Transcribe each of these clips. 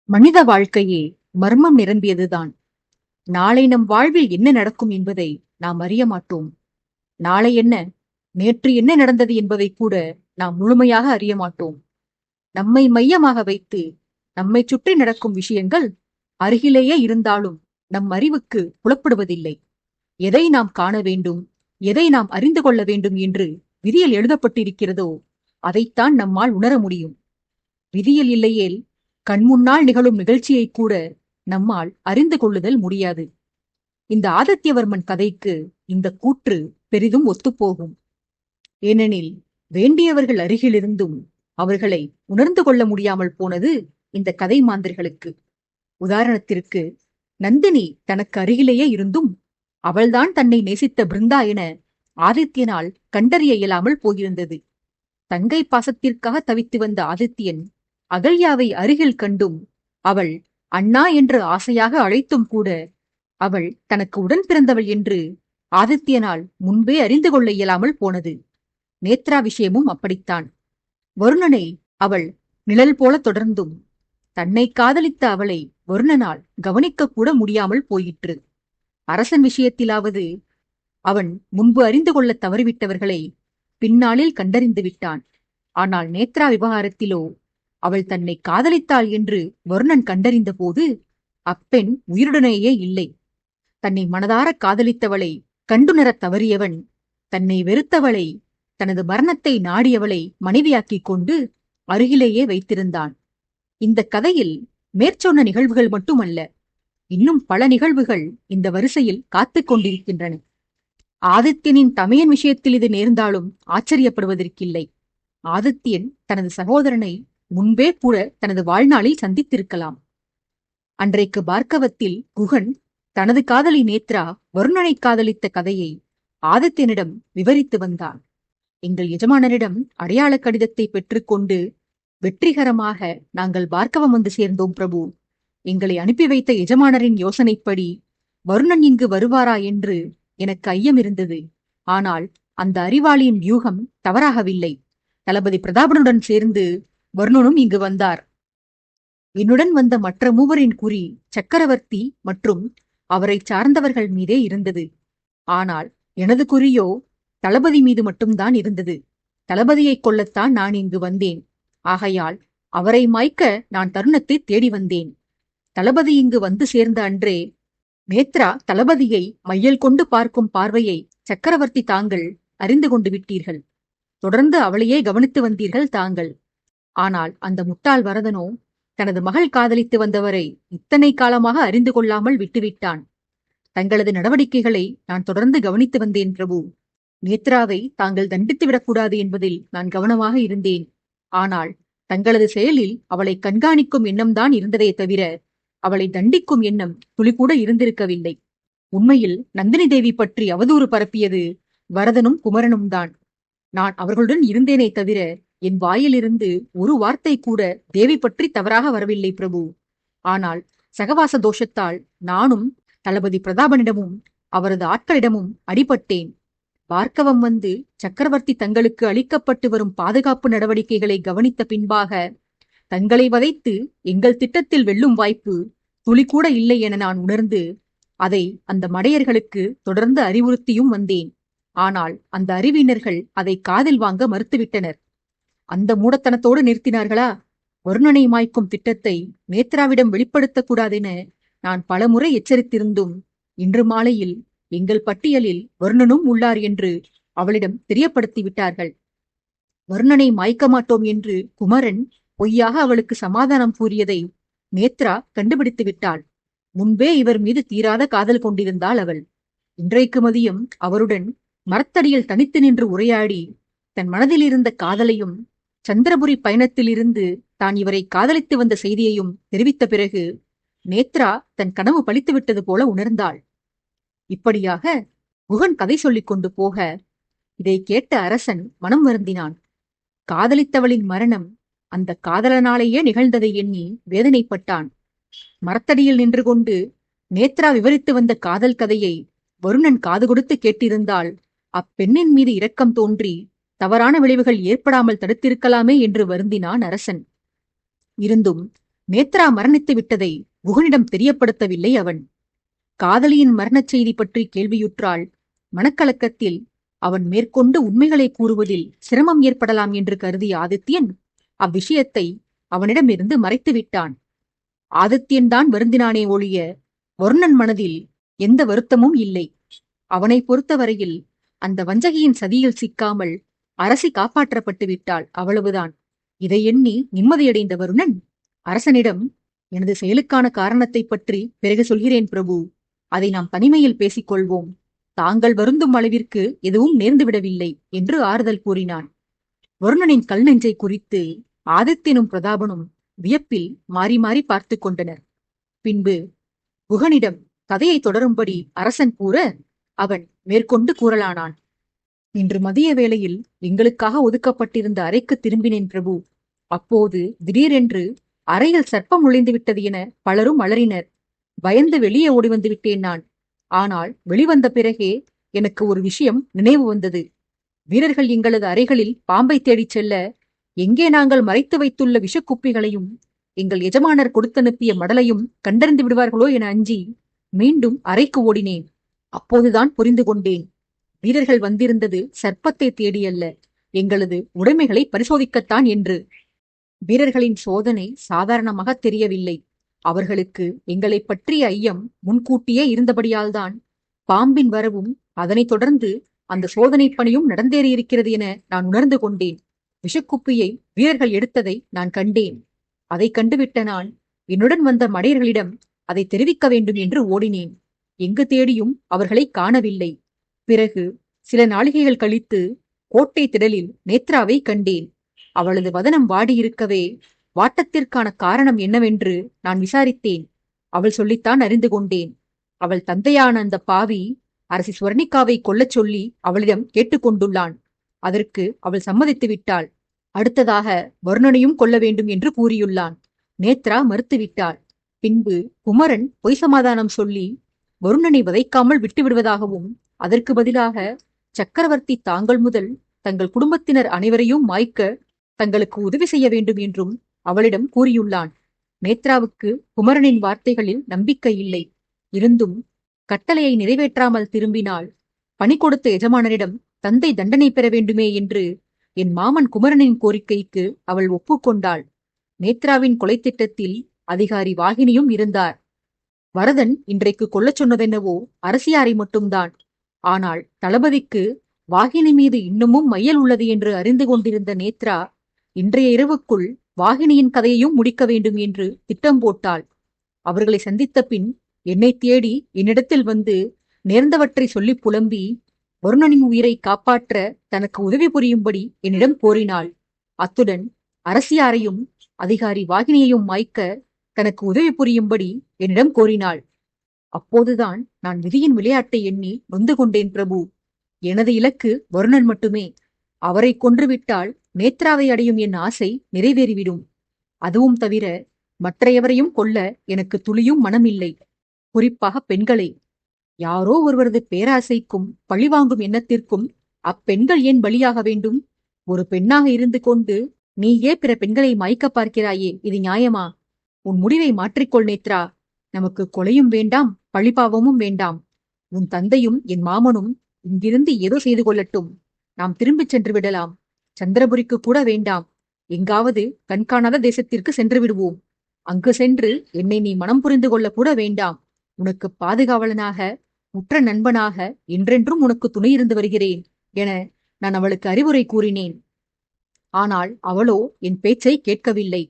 மனித வாழ்க்கையே மர்மம் நிரம்பியதுதான். நாளை நம் வாழ்வில் என்ன நடக்கும் என்பதை நாம் அறிய மாட்டோம். நாளை என்ன, நேற்று என்ன நடந்தது என்பதை கூட நாம் முழுமையாக அறிய மாட்டோம். நம்மை மையமாக வைத்து நம்மை சுற்றி நடக்கும் விஷயங்கள் அருகிலேயே இருந்தாலும் நம் அறிவுக்கு புலப்படுவதில்லை. எதை நாம் காண வேண்டும், எதை நாம் அறிந்து கொள்ள வேண்டும் என்று விதியில் எழுதப்பட்டிருக்கிறதோ அதைத்தான் நம்மால் உணர முடியும். விதியில் இல்லையேல் கண்முன்னால் நிகழும் நிகழ்ச்சியை கூட நம்மால் அறிந்து கொள்ளுதல் முடியாது. இந்த ஆதித்யவர்மன் கதைக்கு இந்த கூற்று பெரிதும் ஒத்துப்போகும். ஏனெனில் வேண்டியவர்கள் அருகிலிருந்தும் அவர்களை உணர்ந்து கொள்ள முடியாமல் போனது இந்த கதை மாந்தர்களுக்கு. உதாரணத்திற்கு, நந்தினி தனக்கு அருகிலேயே இருந்தும் அவள்தான் தன்னை நேசித்த பிருந்தா என ஆதித்யனால் கண்டறிய இயலாமல் போயிருந்தது. தங்கை பாசத்திற்காக தவித்து வந்த ஆதித்யன் அகல்யாவை அருகில் கண்டும் அவள் அண்ணா என்று ஆசையாக அழைத்தும் கூட அவள் தனக்கு உடன் பிறந்தவள் என்று ஆதித்யனால் முன்பே அறிந்து கொள்ள இயலாமல் போனது. நேத்ரா விஷயமும் அப்படித்தான். வருணனை அவள் நிழல் போல தொடர்ந்தும் தன்னை காதலித்த அவளை வருணனால் கவனிக்க கூட முடியாமல் போயிற்று. அரசன் விஷயத்திலாவது அவன் முன்பு அறிந்து கொள்ள தவறிவிட்டவர்களை பின்னாளில் கண்டறிந்து விட்டான். ஆனால் நேத்ரா விவகாரத்திலோ அவள் தன்னை காதலித்தாள் என்று வருணன் கண்டறிந்த போது அப்பெண் உயிருடனேயே இல்லை. தன்னை மனதார காதலித்தவளை கண்டுணரத் தவறியவன் தன்னை வெறுத்தவளை, தனது மரணத்தை நாடியவளை மனைவியாக்கிக் கொண்டு அருகிலேயே வைத்திருந்தான். இந்த கதையில் மேற்சொன்ன நிகழ்வுகள் மட்டுமல்ல, இன்னும் பல நிகழ்வுகள் இந்த வரிசையில் காத்துக் கொண்டிருக்கின்றன. ஆதித்யனின் தமையன் விஷயத்தில் இது நேர்ந்தாலும் ஆச்சரியப்படுவதற்கில்லை. ஆதித்யன் தனது சகோதரனை முன்பே கூட தனது வாழ்நாளில் சந்தித்திருக்கலாம். அன்றைக்கு பார்க்கவத்தில் குகன் தனது காதலி நேத்ரா வருணனை காதலித்த கதையை ஆதித்யனிடம் விவரித்து வந்தான். எங்கள் எஜமானரிடம் அடையாள கடிதத்தை பெற்றுக்கொண்டு வெற்றிகரமாக நாங்கள் பார்க்கவம் வந்து சேர்ந்தோம் பிரபு. எங்களை அனுப்பி வைத்த எஜமானரின் யோசனைப்படி வருணன் இங்கு வருவாரா என்று எனக்கு ஐயம் இருந்தது. ஆனால் அந்த அறிவாளியின் வியூகம் தவறாகவில்லை. தளபதி பிரதாபனுடன் சேர்ந்து வருணனும் இங்கு வந்தார். என்னுடன் வந்த மற்ற மூவரின் குறி சக்கரவர்த்தி மற்றும் அவரை சார்ந்தவர்கள் மீதே இருந்தது. ஆனால் எனது குறியோ தளபதி மீது மட்டும்தான் இருந்தது. தளபதியை கொல்லத்தான் நான் இங்கு வந்தேன். ஆகையால் அவரை மாய்க்க நான் தருணத்தை தேடி வந்தேன். தளபதி இங்கு வந்து சேர்ந்த அன்றே நேத்ரா தளபதியை மையல் கொண்டு பார்க்கும் பார்வையை சக்கரவர்த்தி தாங்கள் அறிந்து கொண்டு விட்டீர்கள். தொடர்ந்து அவளையே கவனித்து வந்தீர்கள் தாங்கள். ஆனால் அந்த முட்டாள் வரதனோ தனது மகள் காதலித்து வந்தவரை இத்தனை காலமாக அறிந்து கொள்ளாமல் விட்டுவிட்டான். தங்களது நடவடிக்கைகளை நான் தொடர்ந்து கவனித்து வந்தேன் பிரபு. நேத்ராவை தாங்கள் தண்டித்து விடக்கூடாது என்பதில் நான் கவனமாக இருந்தேன். ஆனால் தங்களது செயலில் அவளை கண்காணிக்கும் எண்ணம்தான் இருந்ததே தவிர அவளை தண்டிக்கும் எண்ணம் துளிக்கூட இருந்திருக்கவில்லை. உண்மையில் நந்தினி தேவி பற்றி அவதூறு பரப்பியது வரதனும் குமரனும் தான். நான் அவர்களுடன் இருந்தேனே தவிர என் வாயிலிருந்து ஒரு வார்த்தை கூட தேவி பற்றி தவறாக வரவில்லை பிரபு. ஆனால் சகவாச தோஷத்தால் நானும் தளபதி பிரதாபனிடமும் அவரது ஆட்களிடமும் அடிபட்டேன். பார்க்கவம் வந்து சக்கரவர்த்தி தங்களுக்கு அளிக்கப்பட்டு வரும் பாதுகாப்பு நடவடிக்கைகளை கவனித்த பின்பாக தங்களை வதைத்து எங்கள் திட்டத்தில் வெல்லும் வாய்ப்பு துளிக்கூட இல்லை என நான் உணர்ந்து அதை அந்த மடையர்களுக்கு தொடர்ந்து அறிவுறுத்தியும் வந்தேன். ஆனால் அந்த அறிவினர்கள் அதை காதில் வாங்க மறுத்துவிட்டனர். அந்த மூடத்தனத்தோடு நிறுத்தினார்களா? வருணனை மாய்க்கும் திட்டத்தை நேத்ராவிடம் வெளிப்படுத்தக்கூடாதென நான் பலமுறை எச்சரித்திருந்தும் இன்று மாலையில் எங்கள் பட்டியலில் வருணனும் உள்ளார் என்று அவளிடம் தெரியப்படுத்தி விட்டார்கள். வருணனை மாய்க்க மாட்டோம் என்று குமரன் பொய்யாக அவளுக்கு சமாதானம் கூறியதை நேத்ரா கண்டுபிடித்து விட்டாள். முன்பே இவர் மீது தீராத காதல் கொண்டிருந்தாள் அவள். இன்றைக்கு மதியம் அவருடன் மரத்தடியில் தனித்து நின்று உரையாடி தன் மனதில் இருந்த காதலையும் சந்திரபுரி பயணத்திலிருந்து தான் இவரை காதலித்து வந்த செய்தியையும் தெரிவித்த பிறகு நேத்ரா தன் கனவு பலித்து விட்டது போல உணர்ந்தாள். இப்படியாக குகன் கதை சொல்லிக் கொண்டு போக இதை கேட்ட அரசன் மனம் வருந்தினான். காதலித்தவளின் மரணம் அந்த காதலனாலேயே நிகழ்ந்ததை எண்ணி வேதனைப்பட்டான். மரத்தடியில் நின்று கொண்டு நேத்ரா விவரித்து வந்த காதல் கதையை வருணன் காது கொடுத்து கேட்டிருந்தால் அப்பெண்ணின் மீது இரக்கம் தோன்றி தவறான விளைவுகள் ஏற்படாமல் தடுத்திருக்கலாமே என்று வருந்தினான் அரசன். இருந்தும் நேத்ரா மரணித்து விட்டதை குகனிடம் தெரியப்படுத்தவில்லை அவன். காதலியின் மரணச் செய்தி பற்றி கேள்வியுற்றால் மனக்கலக்கத்தில் அவன் மேற்கொண்டு உண்மைகளை கூறுவதில் சிரமம் ஏற்படலாம் என்று கருதிய ஆதித்யன் அவ்விஷயத்தை அவனிடமிருந்து மறைத்து விட்டான். ஆதித்யன்தான் வருந்தினானே ஒழிய வருணன் மனதில் எந்த வருத்தமும் இல்லை. அவனை பொறுத்தவரையில் அந்த வஞ்சகியின் சதியில் சிக்காமல் அரசி காப்பாற்றப்பட்டு விட்டாள், அவ்வளவுதான். இதை எண்ணி நிம்மதியடைந்த வருணன் அரசனிடம், எனது செயலுக்கான காரணத்தை பற்றி பிறகு சொல்கிறேன் பிரபு, அதை நாம் தனிமையில் பேசிக்கொள்வோம். தாங்கள் வருந்தும் அளவிற்கு எதுவும் நேர்ந்துவிடவில்லை என்று ஆறுதல் கூறினான். வருணனின் கல் நெஞ்சை குறித்து ஆதித்யனும் பிரதாபனும் வியப்பில் மாறி மாறி பார்த்து கொண்டனர். பின்பு குகனிடம் கதையை தொடரும்படி அரசன் கூற அவன் மேற்கொண்டு கூறலானான். இன்று மதிய வேளையில் எங்களுக்காக ஒதுக்கப்பட்டிருந்த அறைக்கு திரும்பினேன் பிரபு. அப்போது திடீரென்று அறையில் சர்ப்பம் நுழைந்து விட்டது என பலரும் அலறினர். பயந்து வெளியே ஓடி வந்து விட்டேன் நான். ஆனால் வெளிவந்த பிறகே எனக்கு ஒரு விஷயம் நினைவு வந்தது. வீரர்கள் எங்களது அறைகளில் பாம்பை தேடிச் செல்ல எங்கே நாங்கள் மறைத்து வைத்துள்ள விஷக்குப்பிகளையும் எங்கள் எஜமானர் கொடுத்தனுப்பிய மடலையும் கண்டறிந்து விடுவார்களோ என அஞ்சி மீண்டும் அறைக்கு ஓடினேன். அப்போதுதான் புரிந்து கொண்டேன், வீரர்கள் வந்திருந்தது சர்ப்பத்தை தேடியல்ல, எங்களது உடைமைகளை பரிசோதிக்கத்தான் என்று. வீரர்களின் சோதனை சாதாரணமாக தெரியவில்லை. அவர்களுக்கு எங்களை பற்றிய ஐயம் முன்கூட்டியே இருந்தபடியால்தான் பாம்பின் வரவும் அதனைத் தொடர்ந்து அந்த சோதனை பணியும் நடந்தேறியிருக்கிறது என நான் உணர்ந்து கொண்டேன். விஷக்குப்பியை வீரர்கள் எடுத்ததை நான் கண்டேன். அதை கண்டுவிட்ட நான் என்னுடன் வந்த மடையர்களிடம் அதை தெரிவிக்க வேண்டும் என்று ஓடினேன். எங்கு தேடியும் அவர்களை காணவில்லை. பிறகு சில நாளிகைகள் கழித்து கோட்டை திடலில் நேத்ராவை கண்டேன். அவளது வதனம் வாடியிருக்கவே வாட்டத்திற்கான காரணம் என்னவென்று நான் விசாரித்தேன். அவள் சொல்லித்தான் அறிந்து கொண்டேன். அவள் தந்தையான அந்த பாவி அரசி ஸ்வர்ணிகாவை கொல்லச் சொல்லி அவளிடம் கேட்டுக்கொண்டுள்ளான். அதற்கு அவள் சம்மதித்து விட்டாள். அடுத்ததாக வருணனையும் கொல்ல வேண்டும் என்று கூறியுள்ளான். நேத்ரா மறுத்துவிட்டாள். பின்பு குமரன் பொய் சமாதானம் சொல்லி வருணனை வதைக்காமல் விட்டுவிடுவதாகவும் அதற்கு பதிலாக சக்கரவர்த்தி தாங்கள் முதல் தங்கள் குடும்பத்தினர் அனைவரையும் மாய்க்க தங்களுக்கு உதவி செய்ய வேண்டும் என்றும் அவளிடம் கூறியுள்ளான். நேத்ராவுக்கு குமரனின் வார்த்தைகளில் நம்பிக்கை இல்லை. இருந்தும் கட்டளையை நிறைவேற்றாமல் திரும்பினால் பணி கொடுத்த எஜமானரிடம் தந்தை தண்டனை பெற வேண்டுமே என்று என் மாமன் குமரனின் கோரிக்கைக்கு அவள் ஒப்புக்கொண்டாள். நேத்ராவின் கொலை திட்டத்தில் அதிகாரி வாகினியும் இருந்தார். வரதன் இன்றைக்கு கொல்லச் சொன்னதென்னவோ அரசியாரை மட்டும்தான். ஆனால் தளபதிக்கு வாகினி மீது இன்னமும் மையல் உள்ளது என்று அறிந்து கொண்டிருந்த நேத்ரா இன்றைய இரவுக்குள் வாகினியின் கதையையும் முடிக்க வேண்டும் என்று திட்டம் போட்டாள். அவர்களை சந்தித்த பின் என்னை தேடி என்னிடத்தில் வந்து நேர்ந்தவற்றை சொல்லி புலம்பி வருணனின் உயிரை காப்பாற்ற தனக்கு உதவி புரியும்படி என்னிடம் கோரினாள். அத்துடன் அரசியாரையும் அதிகாரி வாகினியையும் மாய்க்க தனக்கு உதவி புரியும்படி என்னிடம் கோரினாள். அப்போதுதான் நான் விதியின் விளையாட்டை எண்ணி நொந்து கொண்டேன் பிரபு. எனது இலக்கு வருணன் மட்டுமே. அவரை கொன்றுவிட்டால் நேத்ராவை அடையும் என் ஆசை நிறைவேறிவிடும். அதுவும் தவிர மற்றையவரையும் கொல்ல எனக்கு துளியும் மனமில்லை. குறிப்பாக பெண்களை. யாரோ ஒருவரது பேராசைக்கும் பழிவாங்கும் எண்ணத்திற்கும் அப்பெண்கள் ஏன் பலியாக வேண்டும்? ஒரு பெண்ணாக இருந்து கொண்டு நீயே பிற பெண்களை மாய்க்க பார்க்கிறாயே, இது நியாயமா? உன் முடிவை மாற்றிக்கொள் நேத்ரா. நமக்கு கொலையும் வேண்டாம், பழிபாவமும் வேண்டாம். உன் தந்தையும் என் மாமனும் இங்கிருந்து ஏதோ செய்து கொள்ளட்டும். நாம் திரும்பிச் சென்று விடலாம். சந்திரபுரிக்கு கூட வேண்டாம். எங்காவது கண்காணாத தேசத்திற்கு சென்று விடுவோம். அங்கு சென்று என்னை நீ மனம் புரிந்து கொள்ள கூட வேண்டாம். உனக்கு பாதுகாவலனாக, உற்ற நண்பனாக என்றென்றும் உனக்கு துணை இருந்து வருகிறேன் என நான் அவளுக்கு அறிவுரை கூறினேன். ஆனால் அவளோ என் பேச்சை கேட்கவில்லை.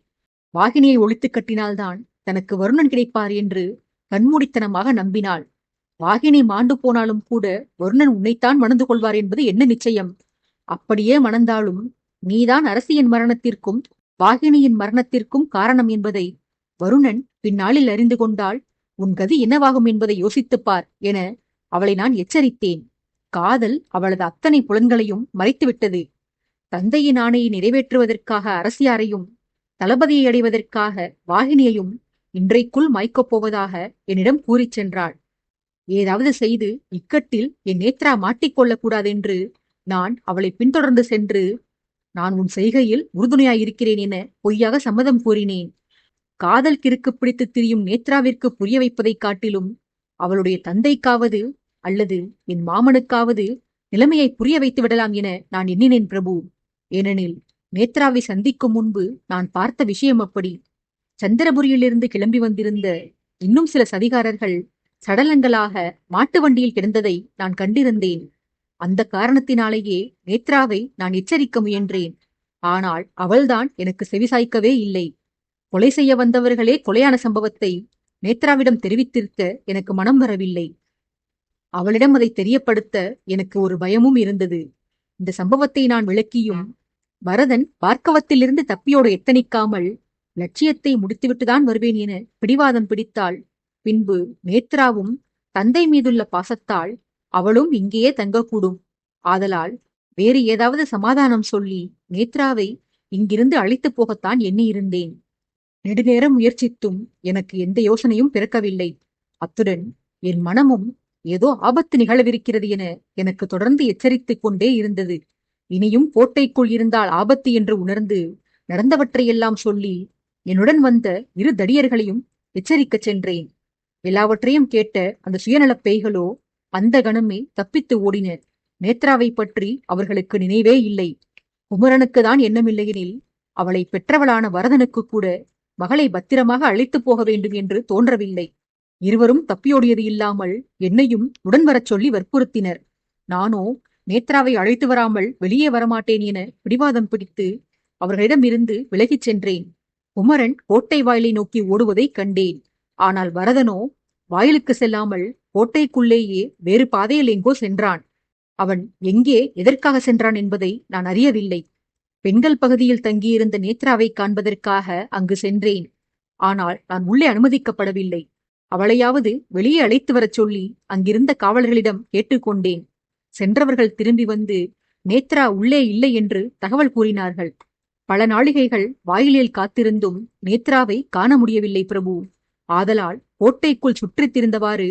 வாகினியை ஒழித்து கட்டினால்தான் தனக்கு வருணன் கிடைப்பார் என்று கண்மூடித்தனமாக நம்பினாள். வாகினி மாண்டு போனாலும் கூட வருணன் உன்னைத்தான் மணந்து கொள்வார் என்பது என்ன நிச்சயம்? அப்படியே மணந்தாலும் நீதான் அரசியின் மரணத்திற்கும் வாகினியின் மரணத்திற்கும் காரணம் என்பதை வருணன் பின்னாளில் அறிந்து கொண்டால் உன் கதி என்னவாகும் என்பதை யோசித்துப்பார் என அவளை நான் எச்சரித்தேன். காதல் அவளது அத்தனை புலன்களையும் மறைத்துவிட்டது. தந்தையின் ஆணையை நிறைவேற்றுவதற்காக அரசியாரையும் தளபதியை அடைவதற்காக வாகினியையும் இன்றைக்குள் மாய்க்கப் போவதாக என்னிடம் கூறிச் சென்றாள். ஏதாவது செய்து இக்கட்டில் என் நேத்ரா மாட்டிக்கொள்ளக் கூடாதென்று நான் அவளை பின்தொடர்ந்து சென்று நான் உன் செய்கையில் உறுதுணையாயிருக்கிறேன் என பொய்யாக சம்மதம் கூறினேன். காதல் கிறுக்கு பிடித்து திரியும் நேத்ராவிற்கு புரிய வைப்பதைக் காட்டிலும் அவளுடைய தந்தைக்காவது அல்லது என் மாமனுக்காவது நிலைமையை புரிய வைத்து விடலாம் என நான் எண்ணினேன் பிரபு. ஏனெனில் நேத்ராவை சந்திக்கும் முன்பு நான் பார்த்த விஷயம் அப்படி. சந்திரபுரியிலிருந்து கிளம்பி வந்திருந்த இன்னும் சில சதிகாரர்கள் சடலங்களாக மாட்டு வண்டியில் கிடந்ததை நான் கண்டிருந்தேன். அந்த காரணத்தினாலேயே நேத்ராவை நான் எச்சரிக்க முயன்றேன். ஆனால் அவள்தான் எனக்கு செவிசாய்க்கவே இல்லை. கொலை செய்ய வந்தவர்களே கொலையான சம்பவத்தை நேத்ராவிடம் தெரிவித்திருக்க எனக்கு மனம் வரவில்லை. அவளிடம் அதை தெரியப்படுத்த எனக்கு ஒரு பயமும் இருந்தது. இந்த சம்பவத்தை நான் விளக்கியும் பரதன் பார்க்கவத்திலிருந்து தப்பியோடு எத்தனிக்காமல் லட்சியத்தை முடித்துவிட்டுதான் வருவேன் என பிடிவாதம் பிடித்தாள். பின்பு நேத்ராவும் தந்தை மீதுள்ள பாசத்தால் அவளும் இங்கேயே தங்கக்கூடும். ஆதலால் வேறு ஏதாவது சமாதானம் சொல்லி நேத்ராவை இங்கிருந்து அழைத்து போகத்தான் எண்ணியிருந்தேன். நெடுநேரம் முயற்சித்தும் எனக்கு எந்த யோசனையும் பிறக்கவில்லை. அத்துடன் என் மனமும் ஏதோ ஆபத்து நிகழவிருக்கிறது என எனக்கு தொடர்ந்து எச்சரித்துக் கொண்டே இருந்தது. இனியும் கோட்டைக்குள் இருந்தால் ஆபத்து என்று உணர்ந்து நடந்தவற்றையெல்லாம் சொல்லி என்னுடன் வந்த இரு தடியர்களையும் எச்சரிக்கச் சென்றேன். எல்லாவற்றையும் கேட்ட அந்த சுயநலப் பேய்களோ அந்த கணமே தப்பித்து ஓடின. நேத்ராவை பற்றி அவர்களுக்கு நினைவே இல்லை. குமரனுக்குதான் எண்ணமில்லையெனில் அவளை பெற்றவளான வரதனுக்கு கூட மகளை பத்திரமாக அழைத்து போக வேண்டும் என்று தோன்றவில்லை. இருவரும் தப்பியோடியது இல்லாமல் என்னையும் உடன் வரச் சொல்லி வற்புறுத்தினர். நானோ நேத்ராவை அழைத்து வராமல் வெளியே வரமாட்டேன் என பிடிவாதம் பிடித்து அவர்களிடமிருந்து விலகிச் சென்றேன். குமரன் கோட்டை வாயிலை நோக்கி ஓடுவதை கண்டேன். ஆனால் வரதனோ வாயிலுக்கு செல்லாமல் கோட்டைக்குள்ளேயே வேறு பாதையில் எங்கோ சென்றான். அவன் எங்கே எதற்காக சென்றான் என்பதை நான் அறியவில்லை. பெண்கள் பகுதியில் தங்கியிருந்த நேத்ராவை காண்பதற்காக அங்கு சென்றேன். ஆனால் நான் உள்ளே அனுமதிக்கப்படவில்லை. அவளையாவது வெளியே அழைத்து வரச் சொல்லி அங்கிருந்த காவலர்களிடம் கேட்டுக்கொண்டேன். சென்றவர்கள் திரும்பி வந்து நேத்ரா உள்ளே இல்லை என்று தகவல் கூறினார்கள். பல நாளிகைகள் வாயிலில் காத்திருந்தும் நேத்ராவை காண முடியவில்லை பிரபு. ஆதலால் கோட்டைக்குள் சுற்றித் திரிந்தவாறு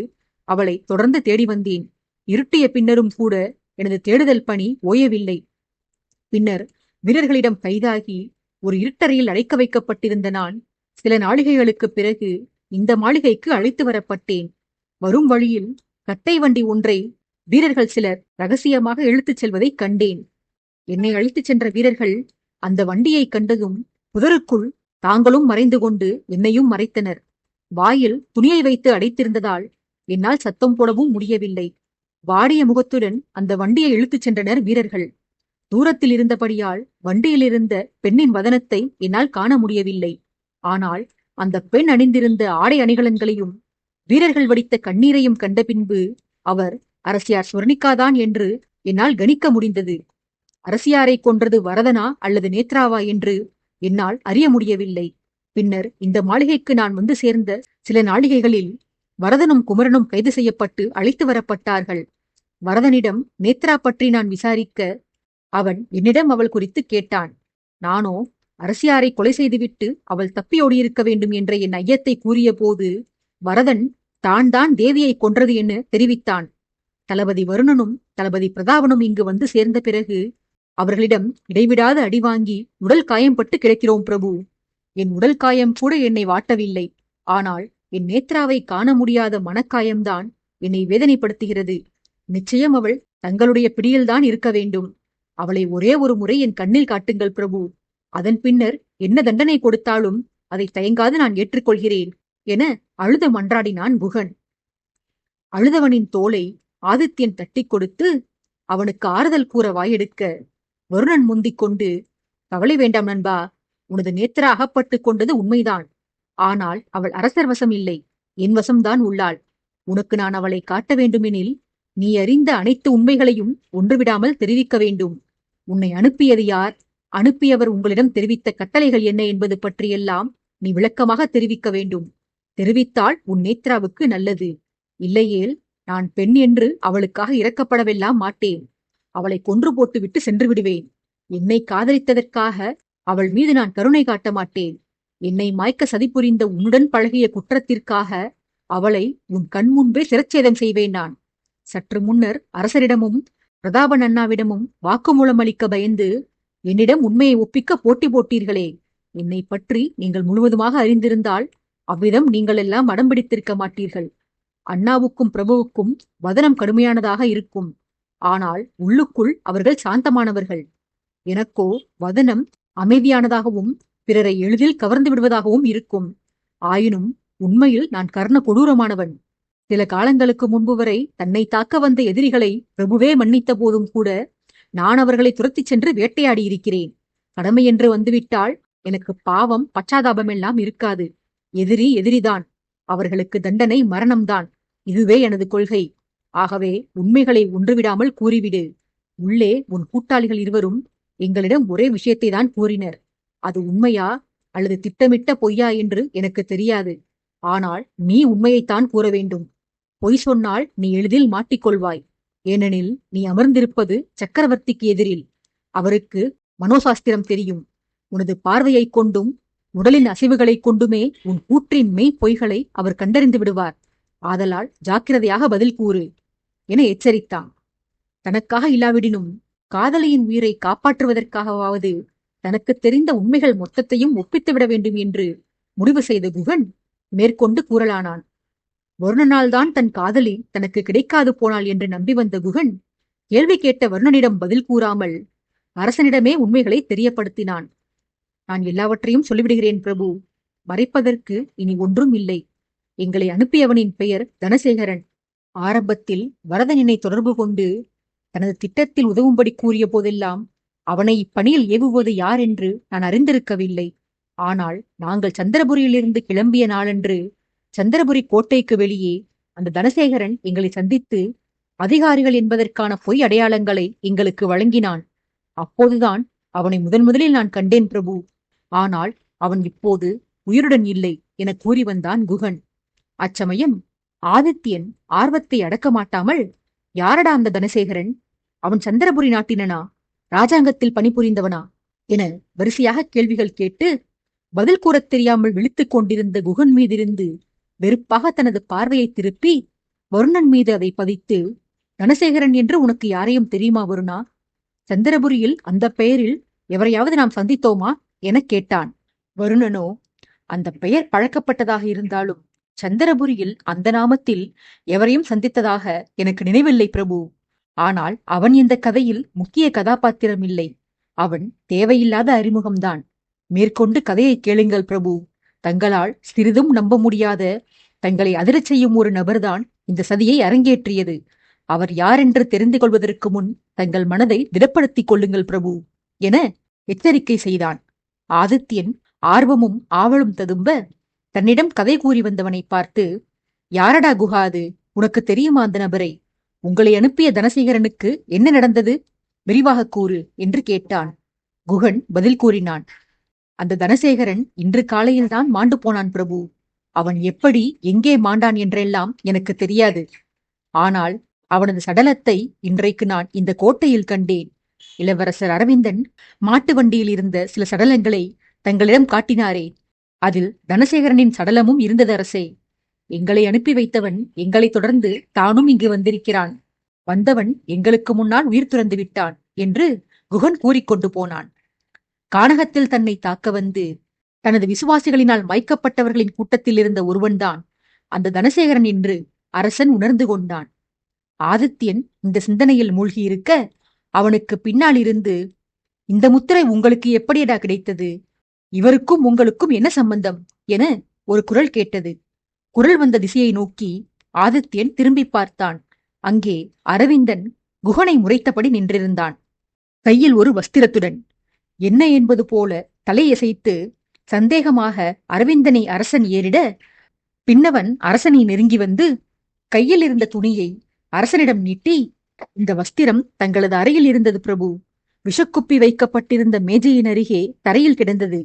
அவளை தொடர்ந்து தேடி வந்தேன். இருட்டிய பின்னரும் கூட எனது தேடுதல் பணி ஓயவில்லை. பின்னர் வீரர்களிடம் கைதாகி ஒரு இருட்டறையில் அடைக்க வைக்கப்பட்டிருந்த நான் சில நாளிகைகளுக்குப் பிறகு இந்த மாளிகைக்கு அழைத்து வரப்பட்டேன். வரும் வழியில் கட்டை வண்டி ஒன்றை வீரர்கள் சிலர் ரகசியமாக இழுத்துச் செல்வதை கண்டேன். என்னை அழைத்துச் சென்ற வீரர்கள் அந்த வண்டியை கண்டதும் புதருக்குள் தாங்களும் மறைந்து கொண்டு என்னையும் மறைத்தனர். வாயில் துணியை வைத்து அடைத்திருந்ததால் என்னால் சத்தம் போடவும் முடியவில்லை. வாடிய முகத்துடன் அந்த வண்டியை இழுத்துச் சென்றனர் வீரர்கள். தூரத்தில் இருந்தபடியால் வண்டியிலிருந்த பெண்ணின் வதனத்தை என்னால் காண முடியவில்லை. ஆனால் அந்த பெண் அணிந்திருந்த ஆடை அணிகலன்களையும் வீரர்கள் வடித்த கண்ணீரையும் கண்ட பின்பு அவர் அரசியார் ஸ்வர்ணிகாதான் என்று என்னால் கணிக்க முடிந்தது. அரசியாரை கொன்றது வரதனா அல்லது நேத்ராவா என்று என்னால் அறிய முடியவில்லை. பின்னர் இந்த மாளிகைக்கு நான் வந்து சேர்ந்த சில நாளிகைகளில் வரதனும் குமரனும் கைது செய்யப்பட்டு அழைத்து வரப்பட்டார்கள். வரதனிடம் நேத்ரா பற்றி நான் விசாரிக்க அவன் என்னிடம் அவள் குறித்து கேட்டான். நானோ அரசியாரை கொலை செய்துவிட்டு அவள் தப்பியோடியிருக்க வேண்டும் என்ற என் ஐயத்தை கூறிய போது வரதன் தான் தேவியை கொன்றது என தெரிவித்தான். தளபதி வருணனும் தளபதி பிரதாபனும் இங்கு வந்து சேர்ந்த பிறகு அவர்களிடம் இடைவிடாத அடி வாங்கி உடல் காயம்பட்டு கிடக்கிறோம் பிரபு. என் உடல் காயம் கூட என்னை வாட்டவில்லை. ஆனால் என் நேத்ராவை காண முடியாத மனக்காயம்தான் என்னை வேதனைப்படுத்துகிறது. நிச்சயம் அவள் தங்களுடைய பிடியில்தான் இருக்க வேண்டும். அவளை ஒரே ஒரு முறை என் கண்ணில் காட்டுங்கள் பிரபு. அதன் பின்னர் என்ன தண்டனை கொடுத்தாலும் அதை தயங்காது நான் ஏற்றுக்கொள்கிறேன் என அழுத மன்றாடினான் குகன். அழுதவனின் தோலை ஆதித்யன் தட்டி கொடுத்து அவனுக்கு ஆறுதல் கூற வாயெடுக்க வருணன் முந்திக் கொண்டு, கவலை வேண்டாம் நண்பா, உனது நேத்ரா அகப்பட்டு கொண்டது உண்மைதான். ஆனால் அவள் அரசர் வசம் இல்லை, என் வசம்தான் உள்ளாள். உனக்கு நான் அவளை காட்ட வேண்டுமெனில் நீ அறிந்த அனைத்து உண்மைகளையும் ஒன்றுவிடாமல் தெரிவிக்க வேண்டும். உன்னை அனுப்பியது யார், அனுப்பியவர் உங்களிடம் தெரிவித்த கட்டளைகள் என்ன என்பது பற்றியெல்லாம் நீ விளக்கமாக தெரிவிக்க வேண்டும். தெரிவித்தால் உன் நேத்ராவுக்கு நல்லது. இல்லையேல் நான் பெண் என்று அவளுக்காக இறக்கப்படவெல்லாம் மாட்டேன். அவளை கொன்று போட்டுவிட்டு சென்று விடுவேன். என்னை காதலித்ததற்காக அவள் மீது நான் கருணை காட்ட மாட்டேன். என்னை மாய்க்க சதி புரிந்த உன்னுடன் பழகிய குற்றத்திற்காக அவளை உன் கண் முன்பே சிரச்சேதம் செய்வேன் நான். சற்று முன்னர் அரசரிடமும் பிரதாபன் அண்ணாவிடமும் வாக்குமூலம் அளிக்க பயந்து என்னிடம் உண்மையை ஒப்பிக்க போட்டி போட்டீர்களே, என்னை பற்றி நீங்கள் முழுவதுமாக அறிந்திருந்தால் அவ்விதம் நீங்கள் எல்லாம் அடம் பிடித்திருக்க மாட்டீர்கள். அண்ணாவுக்கும் பிரபுவுக்கும் வதனம் கடுமையானதாக இருக்கும். ஆனால் உள்ளுக்குள் அவர்கள் சாந்தமானவர்கள். எனக்கோ வதனம் அமைதியானதாகவும் பிறரை எளிதில் கவர்ந்து விடுவதாகவும் இருக்கும். ஆயினும் உண்மையில் நான் கர்ண கொடூரமானவன். சில காலங்களுக்கு முன்பு வரை தன்னை தாக்க வந்த எதிரிகளை பிரபுவே மன்னித்த போதும் கூட நான் அவர்களை துரத்திச் சென்று வேட்டையாடி இருக்கிறேன். கடமை என்று வந்துவிட்டால் எனக்கு பாவம் பச்சாதாபமெல்லாம் இருக்காது. எதிரி எதிரிதான். அவர்களுக்கு தண்டனை மரணம்தான். இதுவே எனது கொள்கை. ஆகவே உண்மைகளை ஒன்றுவிடாமல் கூறிவிடு. உள்ளே உன் கூட்டாளிகள் இருவரும் எங்களிடம் ஒரே விஷயத்தை தான் கூறினர். அது உண்மையா அல்லது திட்டமிட்ட பொய்யா என்று எனக்கு தெரியாது. ஆனால் நீ உண்மையைத்தான் கூற வேண்டும். பொய் சொன்னால் நீ எளிதில் மாட்டிக்கொள்வாய். ஏனெனில் நீ அமர்ந்திருப்பது சக்கரவர்த்திக்கு எதிரில். அவருக்கு மனோசாஸ்திரம் தெரியும். உனது பார்வையைக் கொண்டும் உடலின் அசைவுகளைக் கொண்டுமே உன் கூற்றின் மெய் பொய்களை அவர் கண்டறிந்து விடுவார். ஆதலால் ஜாக்கிரதையாக பதில் கூறு என எச்சரித்தான். தனக்காக இல்லாவிடினும் காதலியின் உயிரை காப்பாற்றுவதற்காகவாவது தனக்கு தெரிந்த உண்மைகள் மொத்தத்தையும் ஒப்பித்துவிட வேண்டும் என்று முடிவு செய்த குகன் மேற்கொண்டு கூறலானான். வருணனால்தான் தன் காதலி தனக்கு கிடைக்காது போனாள் என்று நம்பி வந்த குகன் கேள்வி கேட்ட வருணனிடம் பதில் கூறாமல் அரசனிடமே உண்மைகளை தெரியப்படுத்தினான். நான் எல்லாவற்றையும் சொல்லிவிடுகிறேன் பிரபு. மறைப்பதற்கு இனி ஒன்றும் இல்லை. எங்களை அனுப்பியவனின் பெயர் தனசேகரன். ஆரம்பத்தில் வரதனினை தொடர்பு கொண்டு தனது திட்டத்தில் உதவும்படி கூறிய போதெல்லாம் அவனை இப்பணியில் ஏவுவது யார் என்று நான் அறிந்திருக்கவில்லை. ஆனால் நாங்கள் சந்திரபுரியிலிருந்து கிளம்பிய நாளன்று சந்திரபுரி கோட்டைக்கு வெளியே அந்த தனசேகரன் எங்களை சந்தித்து அதிகாரிகள் என்பதற்கான பொய் அடையாளங்களை எங்களுக்கு வழங்கினான். அப்போதுதான் அவனை முதலில் நான் கண்டேன் பிரபு. ஆனால் அவன் இப்போது உயிருடன் இல்லை என கூறி வந்தான் குகன். அச்சமயம் ஆதித்யன் ஆர்வத்தை அடக்க மாட்டாமல், யாரடா அந்த தனசேகரன்? அவன் சந்திரபுரி நாட்டினனா? ராஜாங்கத்தில் பணிபுரிந்தவனா? என வரிசையாக கேள்விகள் கேட்டு பதில் கூறத் தெரியாமல் விழித்துக் கொண்டிருந்த குகன் மீதிருந்து வெறுப்பாக தனது பார்வையை திருப்பி வருணன் மீது அதை பதித்து, தனசேகரன் என்று உனக்கு யாரையும் தெரியுமா வருணா? சந்திரபுரியில் அந்த பெயரில் எவரையாவது நாம் சந்தித்தோமா என கேட்டான். வருணனோ, அந்த பெயர் பழக்கப்பட்டதாக இருந்தாலும் சந்திரபுரியில் அந்த நாமத்தில் எவரையும் சந்தித்ததாக எனக்கு நினைவில்லை பிரபு. ஆனால் அவன் இந்த கதையில் முக்கிய கதாபாத்திரம் இல்லை. அவன் தேவையில்லாத அறிமுகம்தான். மேற்கொண்டு கதையை கேளுங்கள் பிரபு. தங்களால் சிறிதும் நம்ப முடியாத, தங்களை அதிரச் செய்யும் ஒரு நபர்தான் இந்த சதியை அரங்கேற்றியது. அவர் யாரென்று தெரிந்து கொள்வதற்கு முன் தங்கள் மனதை திடப்படுத்திக் கொள்ளுங்கள் பிரபு என எச்சரிக்கை செய்தான். ஆதித்யன் ஆர்வமும் ஆவலும் ததும்ப தன்னிடம் கதை கூறி வந்தவனை பார்த்து, யாரடா குஹா அது? உனக்கு தெரியுமா அந்த நபரை? உங்களை அனுப்பிய தனசேகரனுக்கு என்ன நடந்தது? விரிவாக கூறு என்று கேட்டான். குகன் பதில் கூறினான். அந்த தனசேகரன் இன்று காலையில்தான் மாண்டு போனான் பிரபு. அவன் எப்படி எங்கே மாண்டான் என்றெல்லாம் எனக்கு தெரியாது. ஆனால் அவனது சடலத்தை இன்றைக்கு நான் இந்த கோட்டையில் கண்டேன். இளவரசர் அரவிந்தன் மாட்டு வண்டியில் இருந்த சில சடலங்களை தங்களிடம் காட்டினாரே, அதில் தனசேகரனின் சடலமும் இருந்தது அரசே. எங்களை அனுப்பி வைத்தவன் எங்களை தொடர்ந்து தானும் இங்கு வந்திருக்கிறான். வந்தவன் எங்களுக்கு முன்னால் உயிர் துறந்து விட்டான் என்று குகன் கூறிக்கொண்டு போனான். கானகத்தில் தன்னை தாக்க வந்து தனது விசுவாசிகளினால் மயக்கப்பட்டவர்களின் கூட்டத்தில் இருந்த ஒருவன்தான் அந்த தனசேகரன் என்று அரசன் உணர்ந்து கொண்டான். ஆதித்யன் இந்த சிந்தனையில் மூழ்கியிருக்க அவனுக்கு பின்னால் இருந்து, இந்த முத்திரை உங்களுக்கு எப்படியடா கிடைத்தது? இவருக்கும் உங்களுக்கும் என்ன சம்பந்தம் என ஒரு குரல் கேட்டது. குரல் வந்த திசையை நோக்கி ஆதித்யன் திரும்பி பார்த்தான். அங்கே அரவிந்தன் குகனை முறைத்தபடி நின்றிருந்தான், கையில் ஒரு வஸ்திரத்துடன். என்ன என்பது போல தலையசைத்து சந்தேகமாக அரவிந்தனை அரசன் ஏறிட, பின்னவன் அரசனை நெருங்கி வந்து கையில் இருந்த துணியை அரசனிடம் நீட்டி, இந்த வஸ்திரம் தங்களது அறையில் இருந்தது பிரபு. விஷக்குப்பி வைக்கப்பட்டிருந்த மேஜையின் அருகே தரையில் கிடந்தது.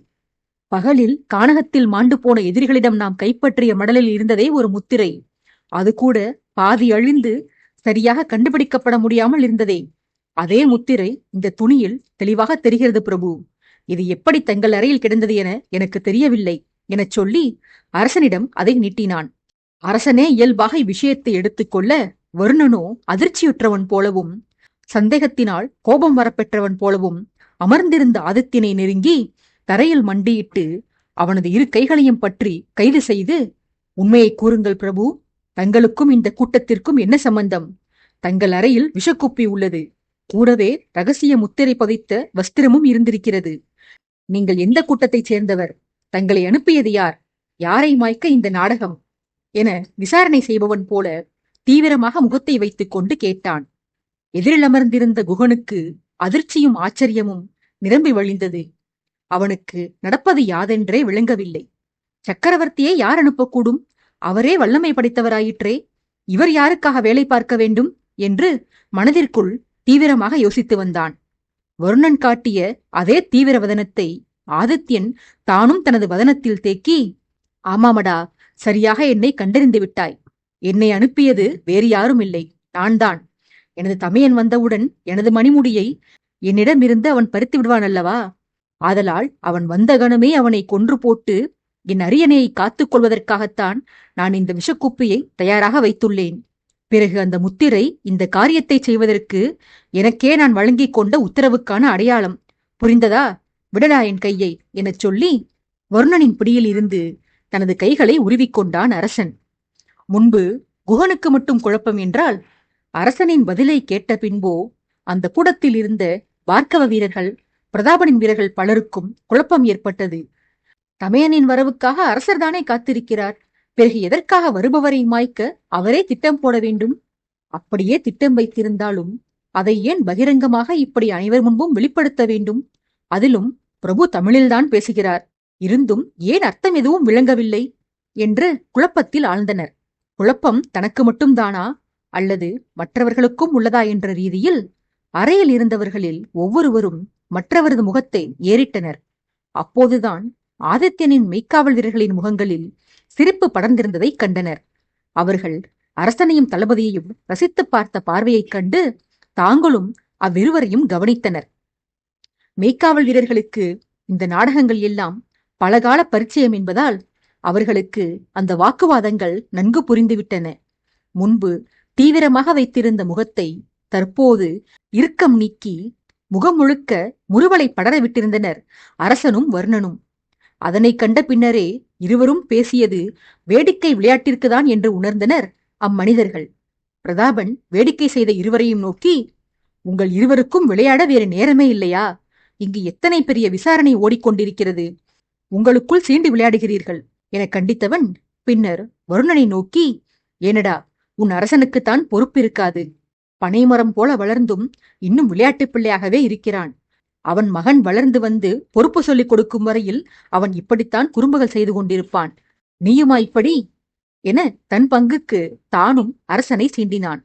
பகலில் கானகத்தில் மாண்டு போன எதிரிகளிடம் நாம் கைப்பற்றிய மடலில் இருந்ததே ஒரு முத்திரை. அது கூட பாதி அழிந்து சரியாக கண்டுபிடிக்கப்பட முடியாமல் இருந்ததே, அதே முத்திரை இந்த துணியில் தெளிவாக தெரிகிறது பிரபு. இது எப்படி தங்கள் அறையில் கிடந்தது என எனக்கு தெரியவில்லை எனச் சொல்லி அரசனிடம் அதை நீட்டினான். அரசனே இயல்பாக இவ்விஷயத்தை எடுத்துக்கொள்ள, வருணனோ அதிர்ச்சியுற்றவன் போலவும் சந்தேகத்தினால் கோபம் வரப்பெற்றவன் போலவும் அமர்ந்திருந்த ஆதித்யனை நெருங்கி, தரையில் மண்டியிட்டு அவனது இரு கைகளையும் பற்றி கைது செய்து, உண்மையை கூறுங்கள் பிரபு, தங்களுக்கும் இந்த கூட்டத்திற்கும் என்ன சம்பந்தம்? தங்கள் அறையில் விஷக்குப்பி உள்ளது. கூடவே ரகசிய முத்திரை பதித்த வஸ்திரமும் இருந்திருக்கிறது. நீங்கள் எந்த கூட்டத்தைச் சேர்ந்தவர்? தங்களை அனுப்பியது யார்? யாரை மாய்க்க இந்த நாடகம்? என விசாரணை செய்பவன் போல தீவிரமாக முகத்தை வைத்துக் கொண்டு கேட்டான். எதிரில் அமர்ந்திருந்த குகனுக்கு அதிர்ச்சியும் ஆச்சரியமும் நிரம்பி வழிந்தது. அவனுக்கு நடப்பது யாதென்றே விளங்கவில்லை. சக்கரவர்த்தியை யார் அனுப்பக்கூடும்? அவரே வல்லமை படைத்தவராயிற்றே. இவர் யாருக்காக வேலை பார்க்க வேண்டும் என்று மனதிற்குள் தீவிரமாக யோசித்து வந்தான். வருணன் காட்டிய அதே தீவிர வதனத்தை ஆதித்யன் தானும் தனது வதனத்தில் தேக்கி, ஆமாமடா, சரியாக என்னை கண்டறிந்து விட்டாய். என்னை அனுப்பியது வேறு யாரும் இல்லை, நான்தான். எனது தமையன் வந்தவுடன் எனது மணிமுடியை என்னிடமிருந்து அவன் பறித்து விடுவான் அல்லவா? ஆதலால் அவன் வந்த கணமே அவனை கொன்று போட்டு என் அரியணையை காத்துக் கொள்வதற்காகத்தான் நான் இந்த விஷக்குப்பியை தயாராக வைத்துள்ளேன். பிறகு அந்த முத்திரை இந்த காரியத்தை செய்வதற்கு எனக்கே நான் வழங்கிக் கொண்ட உத்தரவுக்கான அடையாளம். புரிந்ததா? விடடா என் கையை எனச் சொல்லி வருணனின் பிடியில் இருந்து தனது கைகளை உருவிக்கொண்டான் அரசன். முன்பு குகனுக்கு மட்டும் குழப்பம் என்றால், அரசனின் பதிலை கேட்ட பின்போ அந்த கூடத்தில் இருந்த பார்க்கவ வீரர்கள், பிரதாபனின் வீரர்கள் பலருக்கும் குழப்பம் ஏற்பட்டது. தமையனின் வரவுக்காக அரசர்தானே காத்திருக்கிறார். பிறகு எதற்காக வருபவரை மாய்க்க அவரே திட்டம் போட வேண்டும்? அப்படியே திட்டம் வைத்திருந்தாலும் அதை ஏன் பகிரங்கமாக இப்படி அனைவர் முன்பும் வெளிப்படுத்த வேண்டும்? அதிலும் பிரபு தமிழில்தான் பேசுகிறார். இருந்தும் ஏன் அர்த்தம் எதுவும் விளங்கவில்லை என்று குழப்பத்தில் ஆழ்ந்தனர். குழப்பம் தனக்கு மட்டும்தானா அல்லது மற்றவர்களுக்கும் உள்ளதா என்ற ரீதியில் அறையில் இருந்தவர்களில் ஒவ்வொருவரும் மற்றவரது முகத்தை ஏறிட்டனர். அப்போதுதான் ஆதித்யனின் மெய்க்காவல் வீரர்களின் முகங்களில் சிரிப்பு படர்ந்திருந்ததை கண்டனர். அவர்கள் அரசனையும் தளபதியையும் ரசித்து பார்த்த பார்வையைக் கண்டு தாங்களும் அவ்விருவரையும் கவனித்தனர். மெய்க்காவல் வீரர்களுக்கு இந்த நாடகங்கள் எல்லாம் பலகால பரிச்சயம் என்பதால் அவர்களுக்கு அந்த வாக்குவாதங்கள் நன்கு புரிந்துவிட்டன. முன்பு தீவிரமாக வைத்திருந்த முகத்தை தற்போது இறுக்கம் நீக்கி முகம் முழுக்க முறுவலை படர விட்டிருந்தனர் அரசனும் வர்ணனும். அதனை கண்ட பின்னரே இருவரும் பேசியது வேடிக்கை விளையாட்டிற்குதான் என்று உணர்ந்தனர் அம்மனிதர்கள். பிரதாபன் வேடிக்கை செய்த இருவரையும் நோக்கி, உங்கள் இருவருக்கும் விளையாட வேறு நேரமே இல்லையா? இங்கு எத்தனை பெரிய விசாரணை ஓடிக்கொண்டிருக்கிறது. உங்களுக்குள் சீண்டு விளையாடுகிறீர்கள் என கண்டித்தவன் பின்னர் வருணனை நோக்கி, ஏனடா, உன் அரசனுக்குத்தான் பொறுப்பு இருக்காது. பனைமரம் போல வளர்ந்தும் இன்னும் விளையாட்டு பிள்ளையாகவே இருக்கிறான். அவன் மகன் வளர்ந்து வந்து பொறுப்பு சொல்லிக் கொடுக்கும் வரையில் அவன் இப்படித்தான் குறும்புகள் செய்து கொண்டிருப்பான். நீயுமா இப்படி என தன் பங்குக்கு தானும் அரசனை சீண்டினான்.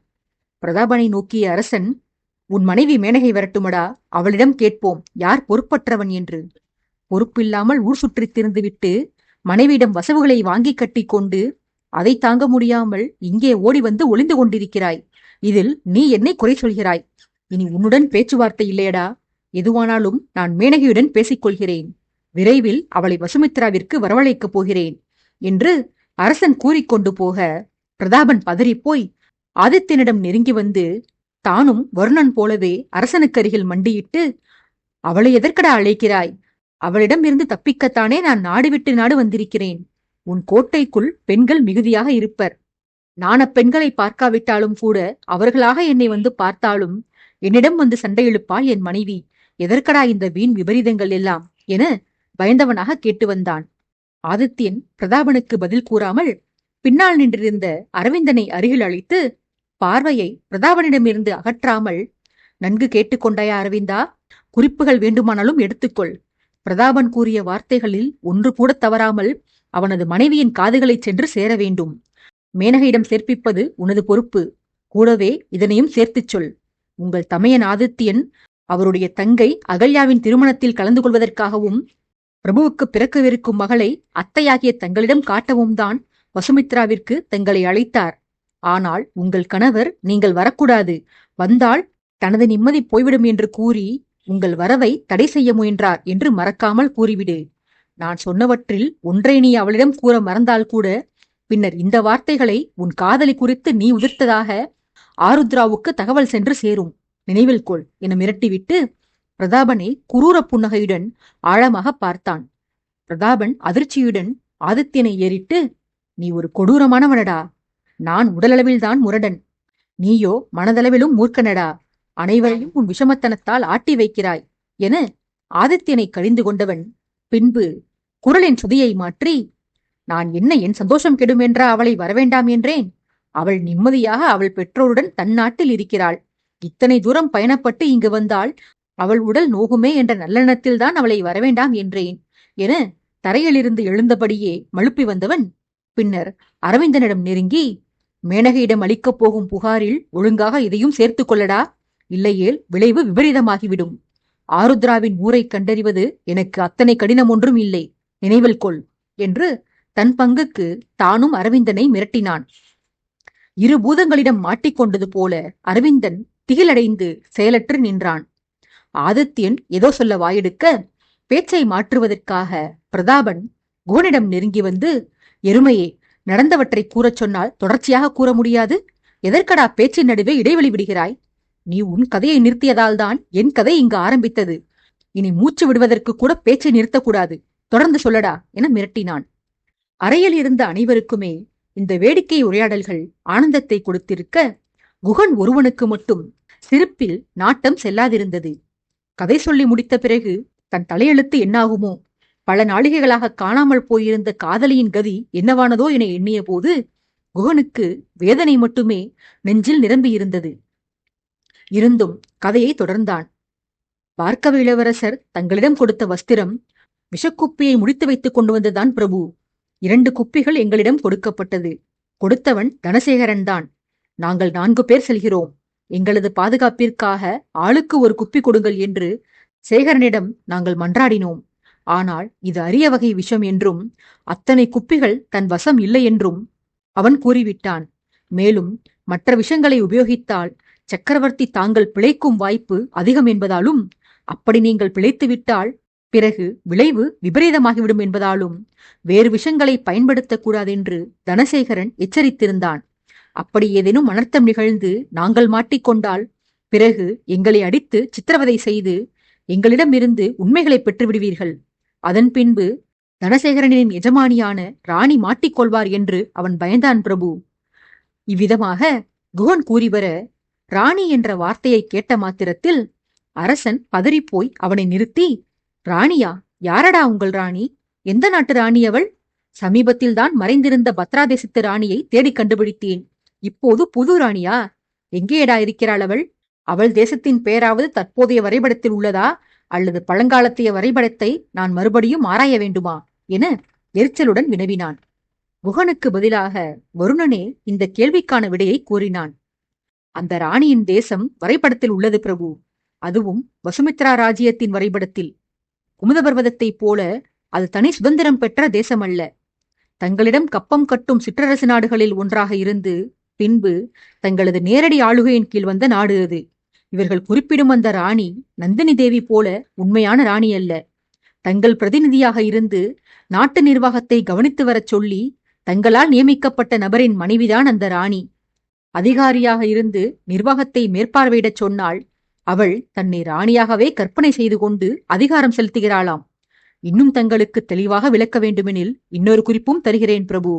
பிரதாபனை நோக்கிய அரசன், உன் மனைவி மேனகை வரட்டுமடா, அவளிடம் கேட்போம் யார் பொறுப்பற்றவன் என்று. பொறுப்பில்லாமல் ஊர் சுற்றித் திரிந்துவிட்டு மனைவியிடம் வசவுகளை வாங்கி கட்டி கொண்டு அதை தாங்க முடியாமல் இங்கே ஓடி வந்து ஒளிந்து கொண்டிருக்கிறாய். இதில் நீ என்னை குறை சொல்கிறாய். இனி உன்னுடன் பேச்சுவார்த்தை இல்லையடா. எதுவானாலும் நான் மேனகையுடன் பேசிக்கொள்கிறேன். விரைவில் அவளை வசுமித்ராவிற்கு வரவழைக்கப் போகிறேன் என்று அரசன் கூறிக்கொண்டு போக பிரதாபன் பதறிப்போய் ஆதித்யனிடம் நெருங்கி வந்து தானும் வருணன் போலவே அரசனுக்கருகில் மண்டியிட்டு, அவளை எதற்கடா அழைக்கிறாய்? அவளிடம் இருந்து தப்பிக்கத்தானே நான் நாடு விட்டு நாடு வந்திருக்கிறேன். உன் கோட்டைக்குள் பெண்கள் மிகுதியாக இருப்பர். நான் அப்பெண்களை பார்க்காவிட்டாலும் கூட அவர்களாக என்னை வந்து பார்த்தாலும் என்னிடம் வந்து சண்டை இழுப்பாள் என் மனைவி. எதற்கடா இந்த வீண் விபரீதங்கள் எல்லாம் என பயந்தவனாக கேட்டு வந்தான். ஆதித்யன் பிரதாபனுக்கு பதில் கூறாமல் பின்னால் நின்றிருந்த அரவிந்தனை அருகில் அழைத்து பார்வையை பிரதாபனிடமிருந்து அகற்றாமல், நன்கு கேட்டுக்கொண்டாயா அரவிந்தா? குறிப்புகள் வேண்டுமானாலும் எடுத்துக்கொள். பிரதாபன் கூறிய வார்த்தைகளில் ஒன்று கூட தவறாமல் அவனது மனைவியின் காதுகளைச் சென்று சேர வேண்டும். மேனகையிடம் சேர்ப்பிப்பது உனது பொறுப்பு. கூடவே இதனையும் சேர்த்துச் சொல். உங்கள் தமையன் ஆதித்யன் அவருடைய தங்கை அகல்யாவின் திருமணத்தில் கலந்து கொள்வதற்காகவும் பிரபுவுக்கு பிறக்கவிருக்கும் மகளை அத்தையாகிய தங்களிடம் காட்டவும் தான் வசுமித்ராவிற்கு தங்களை அழைத்தார். ஆனால் உங்கள் கணவர் நீங்கள் வரக்கூடாது, வந்தால் தனது நிம்மதி போய்விடும் என்று கூறி உங்கள் வரவை தடை செய்ய முயன்றார் என்று மறக்காமல் கூறிவிடு. நான் சொன்னவற்றில் ஒன்றை நீ அவளிடம் கூற மறந்தால் கூட பின்னர் இந்த வார்த்தைகளை உன் காதலி குறித்து நீ உதிர்த்ததாக ஆருத்ராவுக்கு தகவல் சென்று சேரும். நினைவில் கொள் என மிரட்டிவிட்டு பிரதாபனை குரூர புன்னகையுடன் ஆழமாக பார்த்தான். பிரதாபன் அதிர்ச்சியுடன் ஆதித்யனை ஏறிட்டு, நீ ஒரு கொடூரமானவனடா. நான் உடலளவில்தான் முரடன், நீயோ மனதளவிலும் மூர்க்கனடா. அனைவரையும் உன் விஷமத்தனத்தால் ஆட்டி வைக்கிறாய் என ஆதித்யனை கடிந்து கொண்டவன் பின்பு குரலின் சுதியை மாற்றி, நான் என்ன என் சந்தோஷம் கெடும் என்றா அவளை வரவேண்டாம் என்றேன்? அவள் நிம்மதியாக அவள் பெற்றோருடன் தன் நாட்டில் இருக்கிறாள். இத்தனை தூரம் பயணப்பட்டு இங்கு வந்தால் அவள் உடல் நோகுமே என்ற நல்லெண்ணத்தில்தான் அவளை வரவேண்டாம் என்றேன் என தரையிலிருந்து எழுந்தபடியே மழுப்பி வந்தவன் பின்னர் அரவிந்தனிடம் நெருங்கி, மேனகையிடம் அளிக்கப் போகும் புகாரில் ஒழுங்காக இதையும் சேர்த்து கொள்ளடா, இல்லையேல் விளைவு விபரீதமாகிவிடும். ஆருத்ராவின் ஊரை கண்டறிவது எனக்கு அத்தனை கடினம் ஒன்றும் இல்லை, நினைவில் கொள் என்று தன் பங்குக்கு தானும் அரவிந்தனை மிரட்டினான். இரு பூதங்களிடம் மாட்டிக்கொண்டது போல அரவிந்தன் திகிலடைந்து செயலற்று நின்றான். ஆதித்யன் ஏதோ சொல்ல வாயெடுக்க பேச்சை மாற்றுவதற்காக பிரதாபன் குகனிடம் நெருங்கி வந்து, எருமையே, நடந்தவற்றை கூறச் சொன்னால் தொடர்ச்சியாக கூற முடியாது. எதற்கடா பேச்சின் நடுவே இடைவெளி விடுகிறாய்? நீ உன் கதையை நிறுத்தியதால்தான் என் கதை இங்கு ஆரம்பித்தது. இனி மூச்சு விடுவதற்கு கூட பேச்சை நிறுத்தக்கூடாது. தொடர்ந்து சொல்லடா என மிரட்டினான். அறையில் இருந்த அனைவருக்குமே இந்த வேடிக்கை உரையாடல்கள் ஆனந்தத்தை கொடுத்திருக்க, குகன் ஒருவனுக்கு மட்டும் சிரிப்பில் நாட்டம் செல்லாதிருந்தது. கதை சொல்லி முடித்த பிறகு தன் தலையெழுத்து என்னாகுமோ, பல நாளிகைகளாக காணாமல் போயிருந்த காதலியின் கதி என்னவானதோ என எண்ணிய போது குகனுக்கு வேதனை மட்டுமே நெஞ்சில் நிரம்பியிருந்தது. இருந்தும் கதையை தொடர்ந்தான். பார்க்கவ இளவரசர் தங்களிடம் கொடுத்த வஸ்திரம் விஷக்குப்பியை முடித்து வைத்துக் கொண்டு வந்ததான் பிரபு. 2 குப்பிகள் எங்களிடம் கொடுக்கப்பட்டது. கொடுத்தவன் தனசேகரன் தான். நாங்கள் 4 பேர் செல்கிறோம். எங்களது பாதுகாப்பிற்காக ஆளுக்கு ஒரு குப்பி கொடுங்கள் என்று சேகரனிடம் நாங்கள் மன்றாடினோம். ஆனால் இது அரிய வகை விஷம் என்றும் அத்தனை குப்பிகள் தன் வசம் இல்லை என்றும் அவன் கூறிவிட்டான். மேலும் மற்ற விஷங்களை உபயோகித்தால் சக்கரவர்த்தி தாங்கள் பிழைக்கும் வாய்ப்பு அதிகம் என்பதாலும், அப்படி நீங்கள் பிழைத்துவிட்டால் பிறகு விளைவு விபரீதமாகிவிடும் என்பதாலும் வேறு விஷங்களை பயன்படுத்தக்கூடாதென்று தனசேகரன் எச்சரித்திருந்தான். அப்படி ஏதேனும் அனர்த்தம் நிகழ்ந்து நாங்கள் மாட்டிக்கொண்டால் பிறகு எங்களை அடித்து சித்திரவதை செய்து எங்களிடமிருந்து உண்மைகளை பெற்றுவிடுவீர்கள். அதன் பின்பு தனசேகரனின் எஜமானியான ராணி மாட்டிக்கொள்வார் என்று அவன் பயந்தான் பிரபு. இவ்விதமாக குகன் கூறிவர, ராணி என்ற வார்த்தையை கேட்ட மாத்திரத்தில் அரசன் பதறிப்போய் அவனை நிறுத்தி, ராணியா? யாரடா உங்கள் ராணி? எந்த நாட்டு ராணி அவள்? சமீபத்தில்தான் மறைந்திருந்த பத்ராதேசத்து ராணியை தேடிக் கண்டுபிடித்தேன். இப்போது புது ராணியா? எங்கேடா இருக்கிறாள் அவள்? அவள் தேசத்தின் பெயராவது தற்போதைய வரைபடத்தில் உள்ளதா, அல்லது பழங்காலத்திய வரைபடத்தை நான் மறுபடியும் ஆராய வேண்டுமா என எரிச்சலுடன் வினவினான். குகனுக்கு பதிலாக வருணனே இந்த கேள்விக்கான விடையை கூறினான். அந்த ராணியின் தேசம் வரைபடத்தில் உள்ளது பிரபு. அதுவும் வசுமித்ரா ராஜ்யத்தின் வரைபடத்தில். குமுதபர்வதத்தைப் போல அது தனி சுதந்திரம் பெற்ற தேசம் அல்ல. தங்களிடம் கப்பம் கட்டும் சிற்றரசு நாடுகளில் ஒன்றாக இருந்து பின்பு தங்களது நேரடி ஆளுகையின் கீழ் வந்த நாடு அது. இவர்கள் குறிப்பிடும் அந்த ராணி நந்தினி தேவி போல உண்மையான ராணி அல்ல. தங்கள் பிரதிநிதியாக இருந்து நாட்டு நிர்வாகத்தை கவனித்து வரச் சொல்லி தங்களால் நியமிக்கப்பட்ட நபரின் மனைவிதான் அந்த ராணி. அதிகாரியாக இருந்து நிர்வாகத்தை மேற்பார்வையிடச் சொன்னால் அவள் தன்னை ராணியாகவே கற்பனை செய்து கொண்டு அதிகாரம் செலுத்துகிறாளாம். இன்னும் தங்களுக்கு தெளிவாக விளக்க வேண்டுமெனில் இன்னொரு குறிப்பும் தருகிறேன் பிரபு.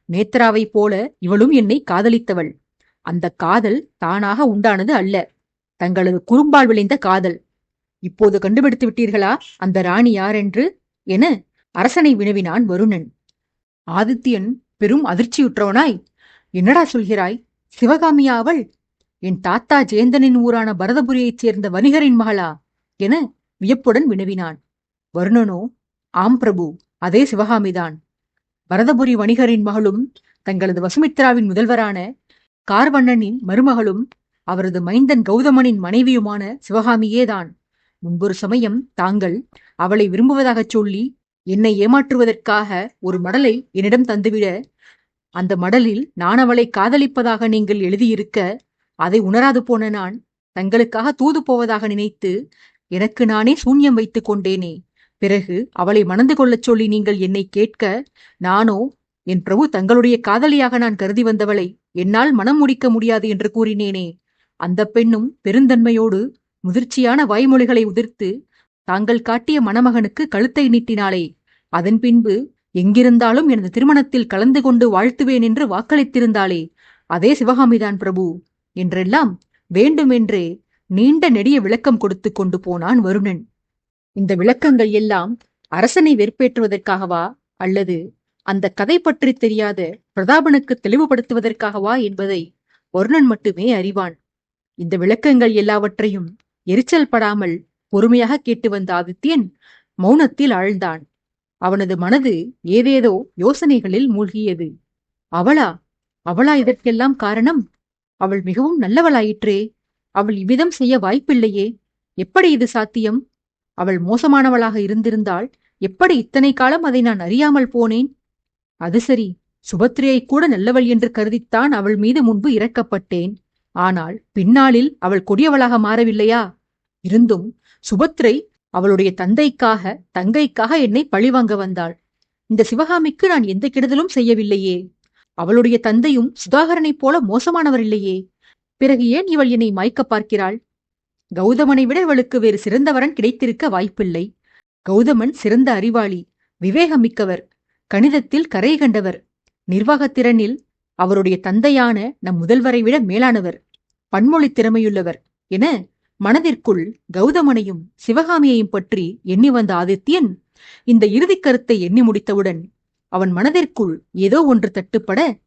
நேத்ராவைப் போல இவளும் என்னை காதலித்தவள். அந்த காதல் தானாக உண்டானது அல்ல, தங்களது குறும்பால் விளைந்த காதல். இப்போது கண்டுபிடித்து விட்டீர்களா அந்த ராணி யாரென்று என அரசனை வினவினான் வருணன். ஆதித்யன் பெரும் அதிர்ச்சியுற்றவனாய், என்னடா சொல்கிறாய்? சிவகாமியா அவள்? என் தாத்தா ஜெயந்தனின் ஊரான பரதபுரியைச் சேர்ந்த வணிகரின் மகளா என வியப்புடன் வினவினான். வருணனோ, ஆம் பிரபு, அதே சிவகாமிதான். பரதபுரி வணிகரின் மகளும் தங்களது வசுமித்ராவின் முதல்வரான கார்வண்ணனின் மருமகளும் அவரது மைந்தன் கௌதமனின் மனைவியுமான சிவகாமியேதான். முன்பொரு சமயம் தாங்கள் அவளை விரும்புவதாகச் சொல்லி என்னை ஏமாற்றுவதற்காக ஒரு மடலை என்னிடம் தந்துவிட, அந்த மடலில் நான் அவளை காதலிப்பதாக நீங்கள் எழுதியிருக்க, அதை உணராது போன நான் தங்களுக்காக தூது போவதாக நினைத்து எனக்கு நானே சூன்யம் வைத்துக் கொண்டேனே. பிறகு அவளை மணந்து கொள்ளச் சொல்லி நீங்கள் என்னை கேட்க, நானோ என் பிரபு தங்களுடைய காதலியாக நான் கருதி வந்தவளை என்னால் மனம் முடிக்க முடியாது என்று கூறினேனே. அந்த பெண்ணும் பெருந்தன்மையோடு முதிர்ச்சியான வாய்மொழிகளை உதிர்த்து தாங்கள் காட்டிய மணமகனுக்கு கழுத்தை நீட்டினாளே, அதன் பின்பு எங்கிருந்தாலும் எனது திருமணத்தில் கலந்து கொண்டு வாழ்த்துவேன் என்று வாக்களித்திருந்தாளே, அதே சிவகாமிதான் பிரபு என்றெல்லாம் வேண்டுமென்றே நீண்ட நெடிய விளக்கம் கொடுத்து கொண்டு போனான் வருணன். இந்த விளக்கங்கள் எல்லாம் அரசனை வெறுப்பேற்றுவதற்காகவா அல்லது அந்த கதை பற்றி தெரியாத பிரதாபனுக்கு தெளிவுபடுத்துவதற்காகவா என்பதை வருணன் மட்டுமே அறிவான். இந்த விளக்கங்கள் எல்லாவற்றையும் எரிச்சல் படாமல் பொறுமையாக கேட்டு வந்த ஆதித்யன் மௌனத்தில் ஆழ்ந்தான். அவனது மனது ஏதேதோ யோசனைகளில் மூழ்கியது. அவளா இதற்கெல்லாம் காரணம்? அவள் மிகவும் நல்லவளாயிற்றே. அவள் இவ்விதம் செய்ய வாய்ப்பில்லையே. எப்படி இது சாத்தியம்? அவள் மோசமானவளாக இருந்திருந்தால் எப்படி இத்தனை காலம் அதை நான் அறியாமல் போனேன்? அது சரி, சுபத்ரையை கூட நல்லவள் என்று கருதித்தான் அவள் மீது முன்பு இரக்கப்பட்டேன். ஆனால் பின்னாளில் அவள் கொடியவளாக மாறவில்லையா? இருந்தும் சுபத்ரை அவளுடைய தங்கைக்காக என்னை பழிவாங்க வந்தாள். இந்த சிவகாமிக்கு நான் எந்த கெடுதலும் செய்யவில்லையே. அவளுடைய தந்தையும் சுதாகரனைப் போல மோசமானவர் இல்லையே. பிறகு ஏன் இவள் என்னை மாய்க்க பார்க்கிறாள்? கௌதமனை விட இவளுக்கு வேறு சிறந்தவரன் கிடைத்திருக்க வாய்ப்பில்லை. கௌதமன் சிறந்த அறிவாளி, விவேகமிக்கவர், கணிதத்தில் கரை கண்டவர், நிர்வாகத்திறனில் அவருடைய தந்தையான நம் முதல்வரை விட மேலானவர், பன்மொழி திறமையுள்ளவர் என மனதிற்குள் கௌதமனையும் சிவகாமியையும் பற்றி எண்ணி வந்த ஆதித்யன் இந்த இறுதிக் கருத்தை எண்ணி முடித்தவுடன் அவன் மனதிற்குள் ஏதோ ஒன்று தட்டுப்பட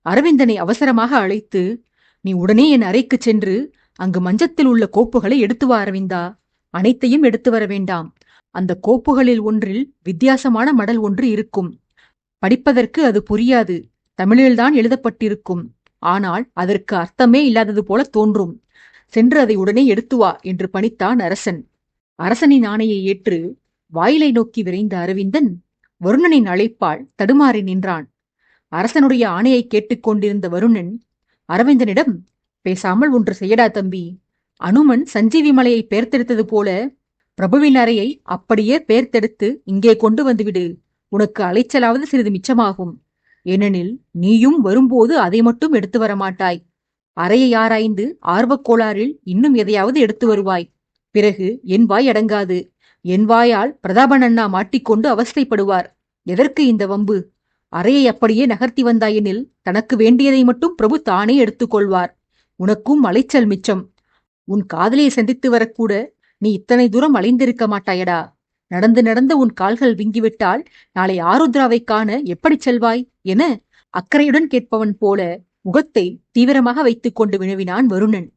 அரவிந்தனை அவசரமாக அழைத்து, நீ உடனே என் அறைக்கு சென்று அங்கு மஞ்சத்தில் உள்ள கோப்புகளை எடுத்து வா அரவிந்தா. அனைத்தையும் எடுத்து வர வேண்டாம். அந்த கோப்புகளில் ஒன்றில் வித்தியாசமான மடல் ஒன்று இருக்கும். படிப்பதற்கு அது புரியாது. தமிழில்தான் எழுதப்பட்டிருக்கும். ஆனால் அதற்கு அர்த்தமே இல்லாதது போல தோன்றும். சென்று அதை உடனே எடுத்து வா என்று பணித்தான் அரசன். அரசனின் ஆணையை ஏற்று வாயிலை நோக்கி விரைந்த அரவிந்தன் வருணனின் அழைப்பால் தடுமாறி நின்றான். அரசனுடைய ஆணையை கேட்டுக்கொண்டிருந்த வருணன் அரவிந்தனிடம், பேசாமல் ஒன்று செய்யடா தம்பி. அனுமன் சஞ்சீவி மலையை பெயர்த்தெடுத்தது போல பிரபுவின் அறையை அப்படியே பெயர்த்தெடுத்து இங்கே கொண்டு வந்துவிடு. உனக்கு அலைச்சலாவது சிறிது மிச்சமாகும். ஏனெனில் நீயும் வரும்போது அதை மட்டும் எடுத்து வரமாட்டாய். அறையை ஆராய்ந்து ஆர்வக்கோளாறில் இன்னும் எதையாவது எடுத்து வருவாய். பிறகு என் வாய் அடங்காது. என் வாயால் பிரதாபன் அண்ணா மாட்டிக்கொண்டு அவஸ்தைப்படுவார். எதற்கு இந்த வம்பு? அறையை அப்படியே நகர்த்தி வந்தாயெனில் தனக்கு வேண்டியதை மட்டும் பிரபு தானே எடுத்துக்கொள்வார். உனக்கும் அலைச்சல் மிச்சம். உன் காதலியை சந்தித்து வரக்கூட நீ இத்தனை தூரம் அலைந்திருக்க மாட்டாயடா. நடந்து நடந்து உன் கால்கள் விங்கிவிட்டால் நாளை ஆருத்ராவைக் காண எப்படி செல்வாய் என அக்கறையுடன் கேட்பவன் போல முகத்தை தீவிரமாக வைத்துக் கொண்டு வினவினான் வருணன்.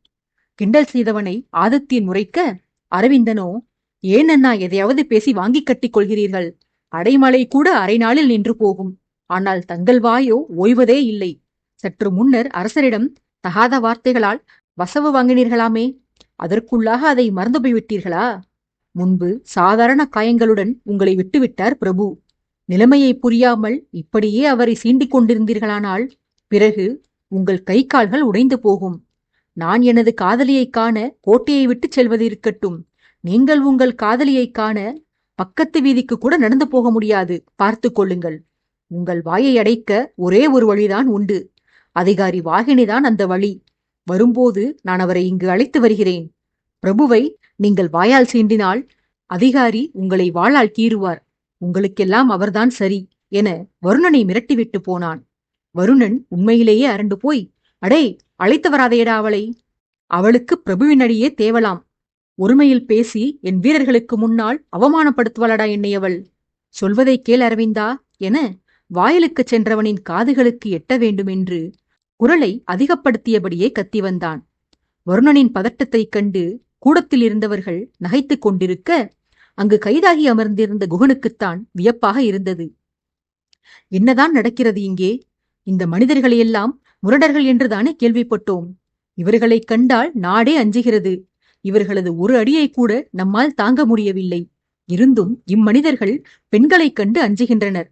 கிண்டல் செய்தவனை ஆதித்யன் முறைக்க, அரவிந்தனோ, ஏன் அண்ணா எதையாவது பேசி வாங்கி கட்டிக் கொள்கிறீர்கள்? அடைமழை கூட அரை நாளில் நின்று போகும். ஆனால் தங்கள் வாயோ ஓய்வதே இல்லை. சற்று முன்னர் அரசரிடம் தகாத வார்த்தைகளால் வசவு வாங்கினீர்களாமே, அதற்குள்ளாக அதை மறந்து போய்விட்டீர்களா? முன்பு சாதாரண காயங்களுடன் உங்களை விட்டுவிட்டார் பிரபு. நிலைமையை புரியாமல் இப்படியே அவரை சீண்டிக் கொண்டிருந்தீர்களானால் பிறகு உங்கள் கை கால்கள் உடைந்து போகும். நான் எனது காதலியைக் காண கோட்டையை விட்டுச் செல்வது இருக்கட்டும், நீங்கள் உங்கள் காதலியைக் காண பக்கத்து வீதிக்கு கூட நடந்து போக முடியாது. பார்த்து கொள்ளுங்கள். உங்கள் வாயை அடைக்க ஒரே ஒரு வழிதான் உண்டு. அதிகாரி வாகினிதான் அந்த வழி. வரும்போது நான் அவரை இங்கு அழைத்து வருகிறேன். பிரபுவை நீங்கள் வாயால் சீண்டினால் அதிகாரி உங்களை வாளால் கீறுவார். உங்களுக்கெல்லாம் அவர்தான் சரி என வருணனை மிரட்டிவிட்டு போனான். வருணன் உண்மையிலேயே அரண்டு போய், அடே, அழைத்து வராதேடா அவளை. அவளுக்கு பிரபுவின் அடியே தேவலாம். ஒருமையில் பேசி என் வீரர்களுக்கு முன்னால் அவமானப்படுத்துவாளடா என்னை அவள். சொல்வதை கேள் அரவிந்தா என வாயிலுக்குச் சென்றவனின் காதுகளுக்கு எட்ட வேண்டுமென்று குரலை அதிகப்படுத்தியபடியே கத்தி வந்தான். வருணனின் பதட்டத்தைக் கண்டு கூடத்தில் இருந்தவர்கள் நகைத்துக் கொண்டிருக்க அங்கு கைதாகி அமர்ந்திருந்த குகனுக்குத்தான் வியப்பாக இருந்தது. என்னதான் நடக்கிறது இங்கே? இந்த மனிதர்களையெல்லாம் முரடர்கள் என்றுதானே கேள்விப்பட்டோம். இவர்களைக் கண்டால் நாடே அஞ்சுகிறது. இவர்களது ஒரு அடியை கூட நம்மால் தாங்க முடியவில்லை. இருந்தும் இம்மனிதர்கள் பெண்களைக் கண்டு அஞ்சுகின்றனர்.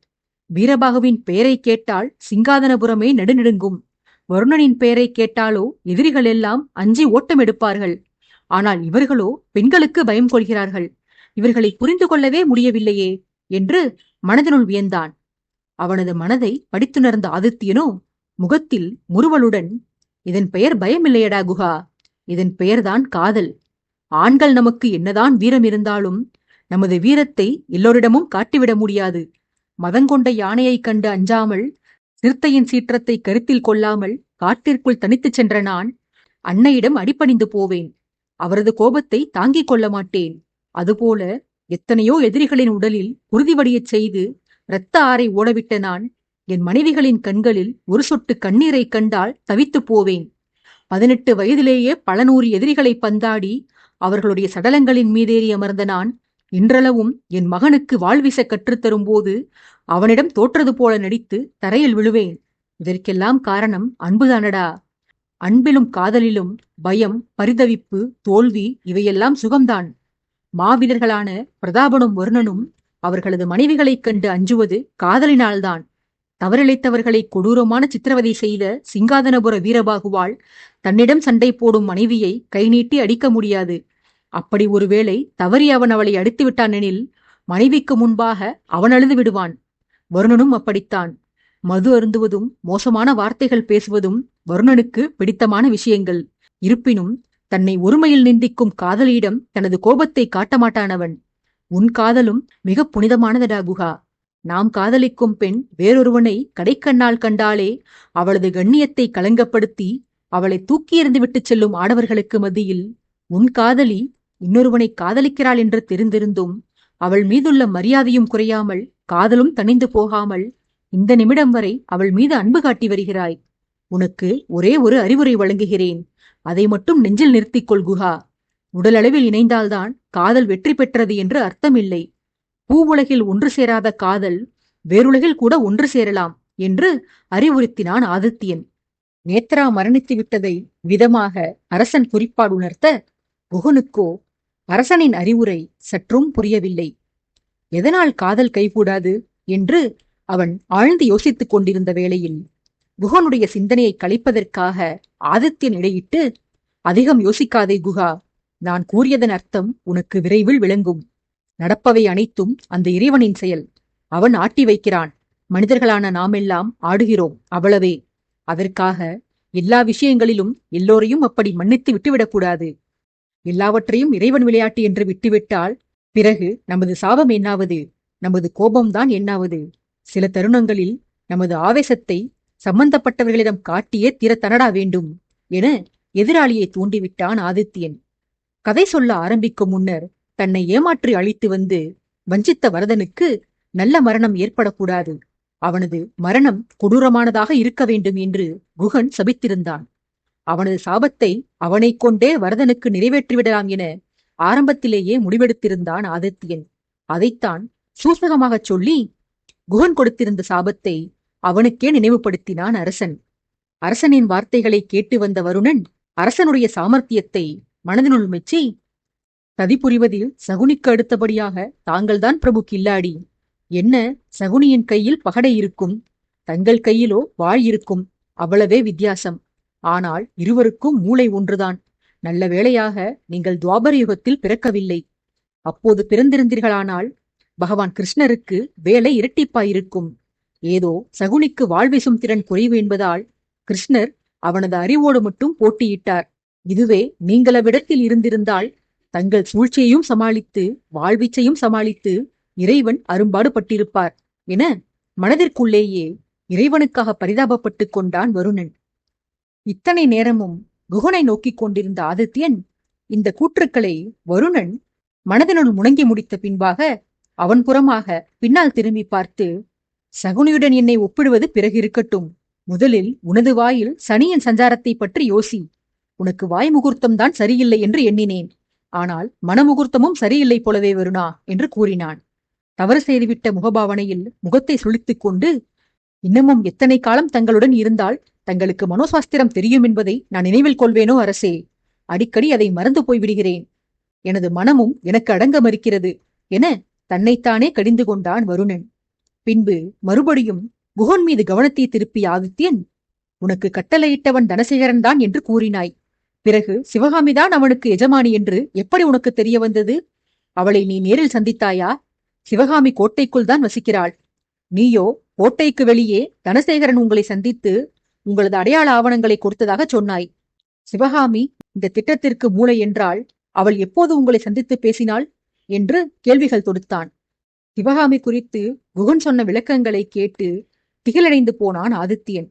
வீரபாகுவின் பெயரை கேட்டால் சிங்காதனபுரமே நடுநடுங்கும். வருணனின் பெயரை கேட்டாலோ எதிரிகள் எல்லாம் அஞ்சி ஓட்டம் எடுப்பார்கள். ஆனால் இவர்களோ பெண்களுக்கு பயம் கொள்கிறார்கள். இவர்களை புரிந்து கொள்ளவே முடியவில்லையே என்று மனதினுள் வியந்தான். அவனது மனதை படித்துணர்ந்த ஆதித்யனோ முகத்தில் முறுவலுடன், இதன் பெயர் பயமில்லையடா குஹா, இதன் பெயர்தான் காதல். ஆண்கள் நமக்கு என்னதான் வீரம் இருந்தாலும் நமது வீரத்தை எல்லோரிடமும் காட்டிவிட முடியாது. மதங்கொண்ட யானையைக் கண்டு அஞ்சாமல், சிறுத்தையின் சீற்றத்தை கருத்தில் கொள்ளாமல் காட்டிற்குள் தனித்துச் சென்ற நான் அன்னையிடம் அடிபணிந்து போவேன். அவரது கோபத்தை தாங்கிக் கொள்ள மாட்டேன். அதுபோல எத்தனையோ எதிரிகளின் உடலில் குருதி வடியச் செய்து இரத்த ஆறை ஓடவிட்ட நான் என் மனைவிகளின் கண்களில் ஒரு சொட்டு கண்ணீரைக் கண்டால் தவித்துப் போவேன். 18 வயதிலேயே பல நூறு எதிரிகளை பந்தாடி அவர்களுடைய சடலங்களின் மீதேறி அமர்ந்த நான் இன்றளவும் என் மகனுக்கு வாழ்வீச கற்றுத்தரும் போது அவனிடம் தோற்றது போல நடித்து தரையில் விழுவேன். இதற்கெல்லாம் காரணம் அன்புதானடா. அன்பிலும் காதலிலும் பயம், பரிதவிப்பு, தோல்வி இவையெல்லாம் சுகம்தான். மாவீரர்களான பிரதாபனும் வருணனும் அவர்களது மனைவிகளைக் கண்டு அஞ்சுவது காதலினால்தான். தவறிழைத்தவர்களை கொடூரமான சித்திரவதை செய்த சிங்காதனபுர வீரபாகுவாள் தன்னிடம் சண்டை போடும் மனைவியை கை நீட்டி அடிக்க முடியாது. அப்படி ஒருவேளை தவறி அவன் அவளை அடித்து விட்டானெனில் மனைவிக்கு முன்பாக அவன் அழுது விடுவான். வருணனும் அப்படித்தான். மது அருந்துவதும் மோசமான வார்த்தைகள் பேசுவதும் வருணனுக்கு பிடித்தமான விஷயங்கள். இருப்பினும் தன்னை ஒருமையில் நிந்திக்கும் காதலியிடம் தனது கோபத்தை காட்டமாட்டானவன். உன் காதலும் மிக புனிதமானதடா குஹா. நாம் காதலிக்கும் பெண் வேறொருவனை கடைக்கண்ணால் கண்டாலே அவளது கண்ணியத்தை களங்கப்படுத்தி அவளை தூக்கி எறிந்து விட்டுச் செல்லும் ஆடவர்களுக்கு மத்தியில் உன் காதலி இன்னொருவனை காதலிக்கிறாள் என்று தெரிந்திருந்தும் அவள் மீதுள்ள மரியாதையும் குறையாமல் காதலும் தணிந்து போகாமல் இந்த நிமிடம் வரை அவள் மீது அன்பு காட்டி வருகிறாய். உனக்கு ஒரே ஒரு அறிவுரை வழங்குகிறேன். அதை மட்டும் நெஞ்சில் நிறுத்திக்கொள் குஹா. உடலளவில் இணைந்தால்தான் காதல் வெற்றி பெற்றது என்று அர்த்தமில்லை. பூவுலகில் ஒன்று சேராத காதல் வேறுலகில் கூட ஒன்று சேரலாம் என்று அறிவுறுத்தினான் ஆதித்யன். நேத்ரா மரணித்து விட்டதை விதமாக அரசன் குறிப்பாடு உணர்த்த குகனுக்கோ அரசனின் அறிவுரை சற்றும் புரியவில்லை. எதனால் காதல் கைகூடாது என்று அவன் ஆழ்ந்து யோசித்துக் கொண்டிருந்த வேளையில் குகனுடைய சிந்தனையை கலைப்பதற்காக ஆதித்யன் இடையிட்டு, அதிகம் யோசிக்காதே குஹா. நான் கூறியதன் அர்த்தம் உனக்கு விரைவில் விளங்கும். நடப்பவை அனைத்தும் அந்த இறைவனின் செயல். அவன் ஆட்டி வைக்கிறான். மனிதர்களான நாமெல்லாம் ஆடுகிறோம், அவ்வளவே. அதற்காக எல்லா விஷயங்களிலும் எல்லோரையும் அப்படி மன்னித்து விட்டுவிடக்கூடாது. எல்லாவற்றையும் இறைவன் விளையாட்டு என்று விட்டுவிட்டால் பிறகு நமது சாபம் என்னாவது? நமது கோபம்தான் என்னாவது? சில தருணங்களில் நமது ஆவேசத்தை சம்பந்தப்பட்டவர்களிடம் காட்டியே தீரத்தனடா வேண்டும் என எதிராளியை தூண்டிவிட்டான் ஆதித்யன். கதை சொல்ல ஆரம்பிக்கும் முன்னர் தன்னை ஏமாற்றி அழித்து வந்து வஞ்சித்த வரதனுக்கு நல்ல மரணம் ஏற்படக்கூடாது. அவனது மரணம் கொடூரமானதாக இருக்க வேண்டும் என்று குகன் சபித்திருந்தான். அவனது சாபத்தை அவனைக் கொண்டே வரதனுக்கு நிறைவேற்றிவிடலாம் என ஆரம்பத்திலேயே முடிவெடுத்திருந்தான் ஆதித்யன். அதைத்தான் சூசகமாகச் சொல்லி குகன் கொடுத்திருந்த சாபத்தை அவனுக்கே நினைவுபடுத்தினான் அரசன். அரசனின் வார்த்தைகளை கேட்டு வந்த வருணன் அரசனுடைய சாமர்த்தியத்தை மனதினுள் மெச்சி, சதி புரிவதில் சகுனிக்கு அடுத்தபடியாக தாங்கள்தான் பிரபு கில்லாடி. என்ன, சகுனியின் கையில் பகடை இருக்கும், தங்கள் கையிலோ வாள் இருக்கும், அவ்வளவே வித்தியாசம். ஆனால் இருவருக்கும் மூளை ஒன்றுதான். நல்ல வேளையாக நீங்கள் துவாபர யுகத்தில் பிறக்கவில்லை. அப்போது பிறந்திருந்தீர்களானால் பகவான் கிருஷ்ணருக்கு வேலை இரட்டிப்பாயிருக்கும். ஏதோ சகுனிக்கு வாழ்வீசும் திறன் குறைவு என்பதால் கிருஷ்ணர் அவனது அறிவோடு மட்டும் போட்டியிட்டார். இதுவே நீங்கள் அவ்விடத்தில் இருந்திருந்தால் தங்கள் சூழ்ச்சியையும் சமாளித்து வாழ்வீச்சையும் சமாளித்து இறைவன் அரும்பாடுபட்டிருப்பார் என மனதிற்குள்ளேயே இறைவனுக்காக பரிதாபப்பட்டுக் கொண்டான் வருணன். இத்தனை நேரமும் குகனை நோக்கிக் கொண்டிருந்த ஆதித்யன் இந்த கூற்றுக்களை வருணன் மனதினுள் முணங்கி முடித்த பின்பாக அவன் புறமாக பின்னால் திரும்பி பார்த்து, சகுனியுடன் என்னை ஒப்பிடுவது பிறகு இருக்கட்டும். முதலில் உனது வாயில் சனியின் சஞ்சாரத்தை பற்றி யோசி. உனக்கு வாய் முகூர்த்தம்தான் சரியில்லை என்று எண்ணினேன். ஆனால் மனமுகூர்த்தமும் சரியில்லை போலவே வருணா என்று கூறினான். தவறு செய்துவிட்ட முகபாவனையில் முகத்தை சுளித்துக் கொண்டு, இன்னமும் எத்தனை காலம் தங்களுடன் இருந்தால் தங்களுக்கு மனோசாஸ்திரம் தெரியும் என்பதை நான் நினைவில் கொள்வேனோ அரசே. அடிக்கடி அதை மறந்து போய்விடுகிறேன். எனது மனமும் எனக்கு அடங்க மறுக்கிறது என தன்னைத்தானே கடிந்து கொண்டான் வருணன். பின்பு மறுபடியும் குகன் மீது கவனத்தை திருப்பிய ஆதித்யன், உனக்கு கட்டளையிட்டவன் தனசேகரன் தான் என்று கூறினாய். பிறகு சிவகாமிதான் அவனுக்கு எஜமானி என்று எப்படி உனக்கு தெரிய வந்தது? அவளை நீ நேரில் சந்தித்தாயா? சிவகாமி கோட்டைக்குள் தான் வசிக்கிறாள். நீயோ கோட்டைக்கு வெளியே தனசேகரன் உங்களை சந்தித்து உங்களது அடையாள ஆவணங்களை கொடுத்ததாக சொன்னாய். சிவகாமி இந்த திட்டத்திற்கு மூளை என்றால் அவள் எப்போது உங்களை சந்தித்து பேசினாள் என்று கேள்விகள் தொடுத்தான். சிவகாமி குறித்து குகன் சொன்ன விளக்கங்களை கேட்டு திகிலடைந்து போனான் ஆதித்யன்.